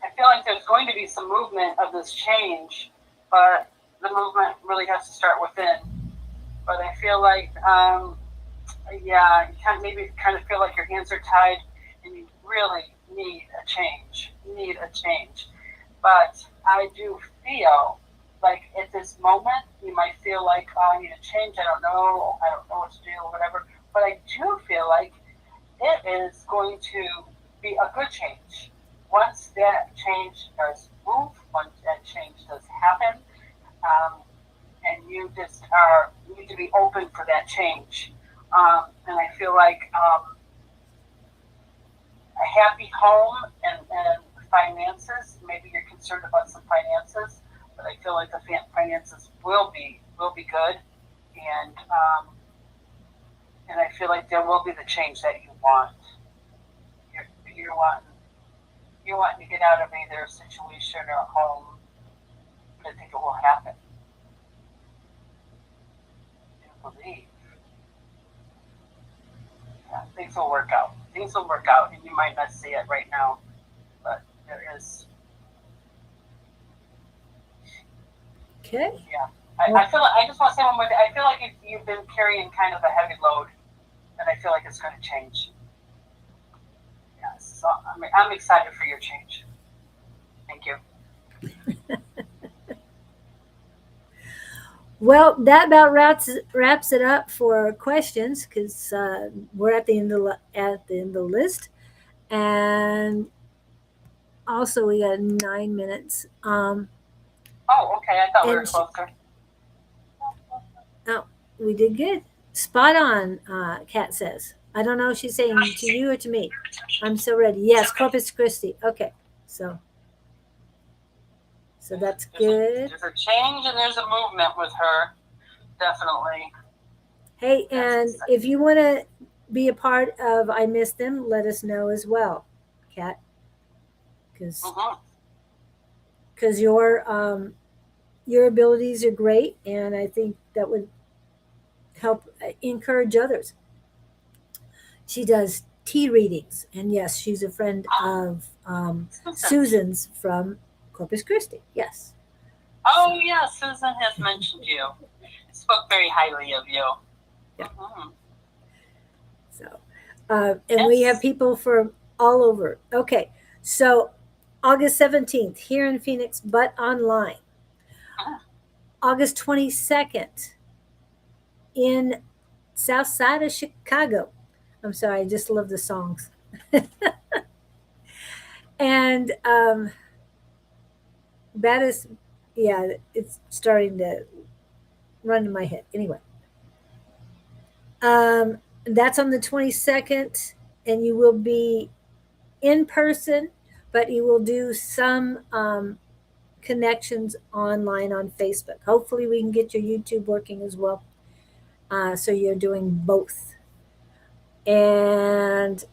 I feel like there's going to be some movement of this change, but the movement really has to start within. But I feel like, you kind of feel like your hands are tied and you really need a change. But I do feel like at this moment, you might feel like, oh, I need a change. I don't know what to do or whatever. But I do feel like it is going to be a good change. Once that change does move, once that change does happen, and you just need to be open for that change. And I feel like a happy home and finances. Maybe you're concerned about some finances, but I feel like the finances will be good, and I feel like there will be the change that you want. You're wanting to get out of either a situation or a home, but I think it will happen. I believe. Yeah, things will work out. And you might not see it right now, but there is. Okay. Yeah. I feel like, I just want to say one more thing. I feel like you've been carrying kind of a heavy load, and I feel like it's going to change. Yeah, so I'm excited for your change. Thank you. Well, that about wraps it up for questions, because we're at the end of the list, and also we got 9 minutes. Oh, okay. I thought we were closer. Oh, we did good. Spot on, Kat says. I don't know if she's saying to you or to me. I'm so ready. Yes, Corpus Christi. Okay, so So that's good. There's a change and there's a movement with her, definitely. Hey, and if you want to be a part of I Miss Them, let us know as well, Kat. Because your abilities are great, and I think that would help encourage others. She does tea readings, and yes, she's a friend of Susan's from Corpus Christi. Yes. Oh, yeah, Susan has mentioned you. Spoke very highly of you. Yeah. So, and we have people from all over. Okay, so August 17th here in Phoenix, but online. August 22nd in South Side of Chicago. I'm sorry, I just love the songs. And that is, yeah, it's starting to run in my head. Anyway, that's on the 22nd, and you will be in person, but you will do some connections online on Facebook. Hopefully, we can get your YouTube working as well. So you're doing both. And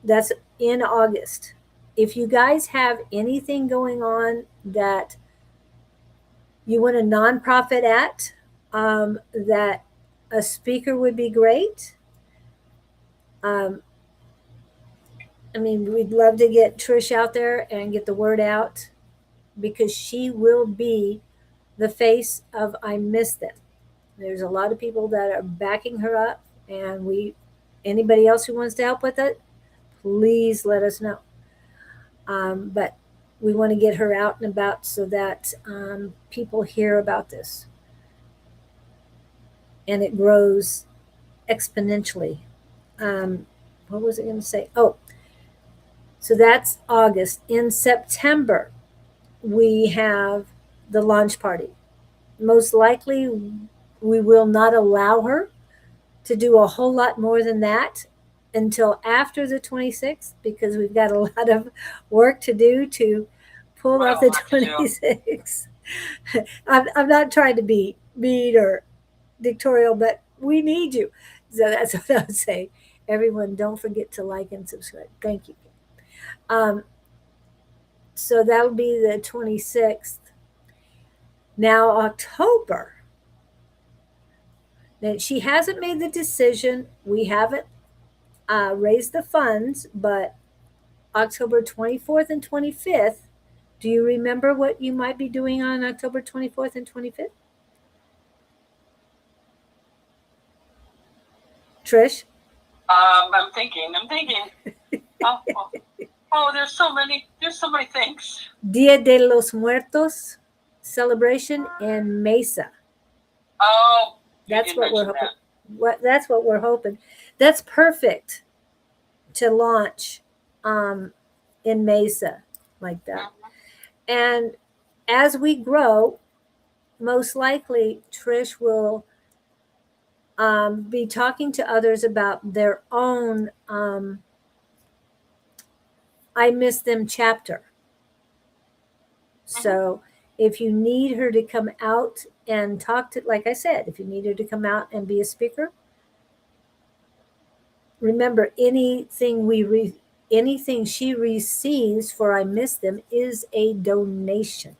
that's in August. If you guys have anything going on that you want a nonprofit at, that a speaker would be great. I mean, we'd love to get Trish out there and get the word out, because she will be the face of I Miss Them. There's a lot of people that are backing her up, and anybody else who wants to help with it, please let us know. But we want to get her out and about so that people hear about this, and it grows exponentially. What was I going to say? Oh, so that's August. In September, we have the launch party. Most likely, we will not allow her to do a whole lot more than that until after the 26th, because we've got a lot of work to do to pull off the 26th. I'm not trying to be mean or dictatorial, but we need you. So that's what I would say. Everyone, don't forget to like and subscribe. Thank you. So that'll be the 26th. Now, October. Now, she hasn't made the decision. We haven't raised the funds, but October 24th and 25th, do you remember what you might be doing on October 24th and 25th? Trish? I'm thinking. Oh, there's so many things. Dia de los Muertos celebration in Mesa. Oh, that's what we're hoping. That's what we're hoping. That's perfect to launch in Mesa like that. And as we grow, most likely Trish will be talking to others about their own I Miss Them chapter. So if you need her to come out and talk to, like I said, if you need her to come out and be a speaker, remember, anything she receives for I Miss Them is a donation.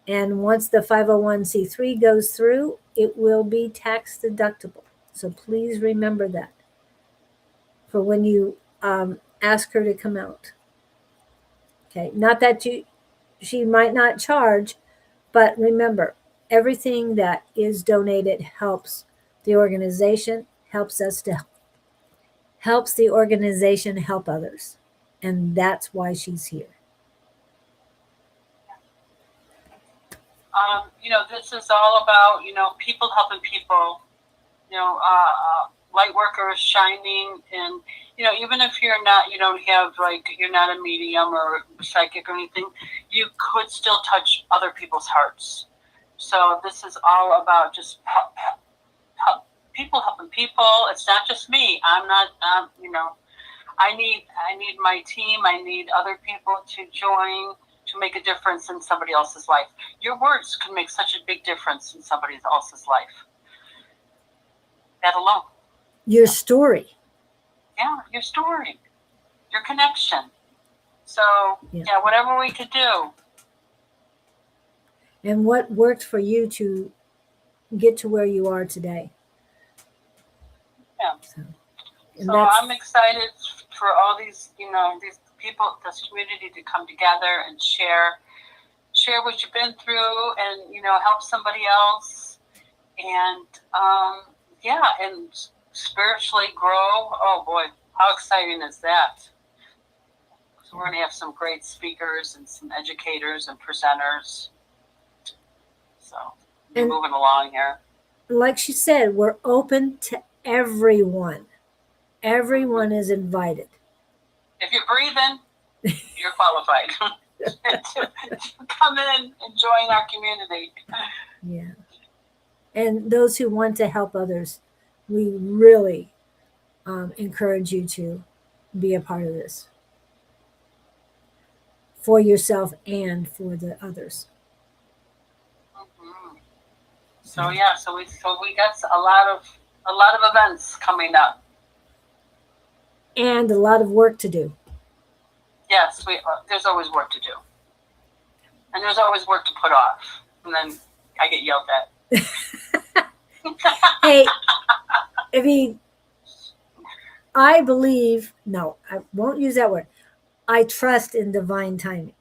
And once the 501c3 goes through, it will be tax deductible. So please remember that for when you ask her to come out. Okay, not that she might not charge, but remember, everything that is donated helps the organization, helps the organization help others. And that's why she's here. This is all about, people helping people, light workers shining. And, even if you're not, you don't have, you're not a medium or psychic or anything, you could still touch other people's hearts. So this is all about just people helping people. It's not just me. I'm not, I need my team. I need other people to join to make a difference in somebody else's life. Your words can make such a big difference in somebody else's life. That alone. Your story. Yeah, your story, your connection. So, yeah, whatever we could do. And what worked for you to get to where you are today. Yeah. So I'm excited for all these, these people, this community to come together and share what you've been through and, help somebody else. And, and spiritually grow. Oh, boy, how exciting is that? So we're going to have some great speakers and some educators and presenters. So we're moving along here. Like she said, we're open to everyone. Everyone is invited. If you're breathing, you're qualified to come in and join our community. Yeah. And those who want to help others, we really encourage you to be a part of this for yourself and for the others. Mm-hmm. So we got a lot of events coming up, and a lot of work to do. Yes, there's always work to do, and there's always work to put off, and then I get yelled at. Hey, I mean, I believe, no, I won't use that word. I trust in divine timing.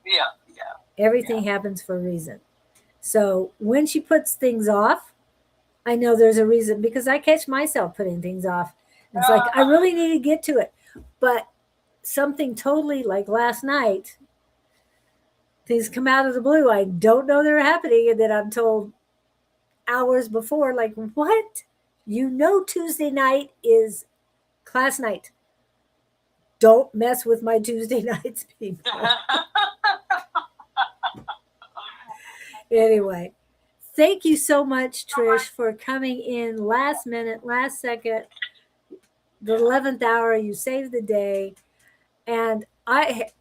Yeah. Everything happens for a reason. So when she puts things off, I know there's a reason, because I catch myself putting things off. It's like, I really need to get to it. But something totally, like last night, things come out of the blue. I don't know they're happening. And then I'm told hours before, like, what? Tuesday night is class night. Don't mess with my Tuesday nights, people. Anyway, thank you so much, Trish, for coming in last minute, last second, the 11th hour. You saved the day. And I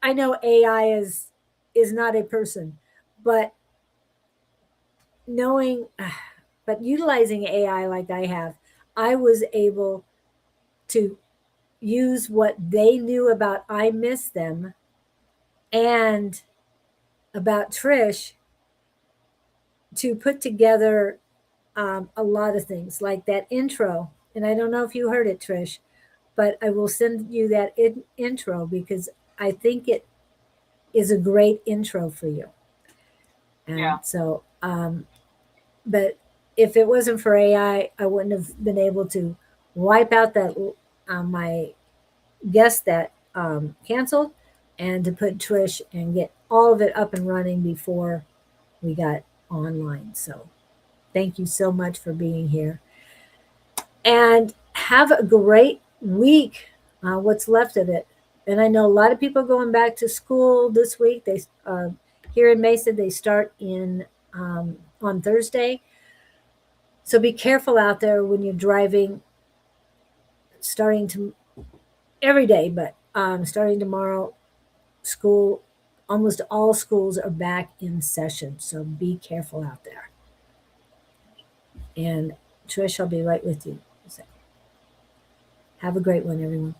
know AI is not a person, but utilizing AI like I have, I was able to use what they knew about I Miss Them and about Trish to put together a lot of things, like that intro. And I don't know if you heard it, Trish, but I will send you that intro, because I think it is a great intro for you. And so, but if it wasn't for AI, I wouldn't have been able to wipe out that my guest that canceled, and to put Trish and get all of it up and running before we got online. So thank you so much for being here, and have a great week, what's left of it. And I know a lot of people going back to school this week. They here in Mesa, they start in on Thursday. So be careful out there when you're driving, starting to every day, but starting tomorrow, almost all schools are back in session. So be careful out there. And Trish, I'll be right with you. So have a great one, everyone.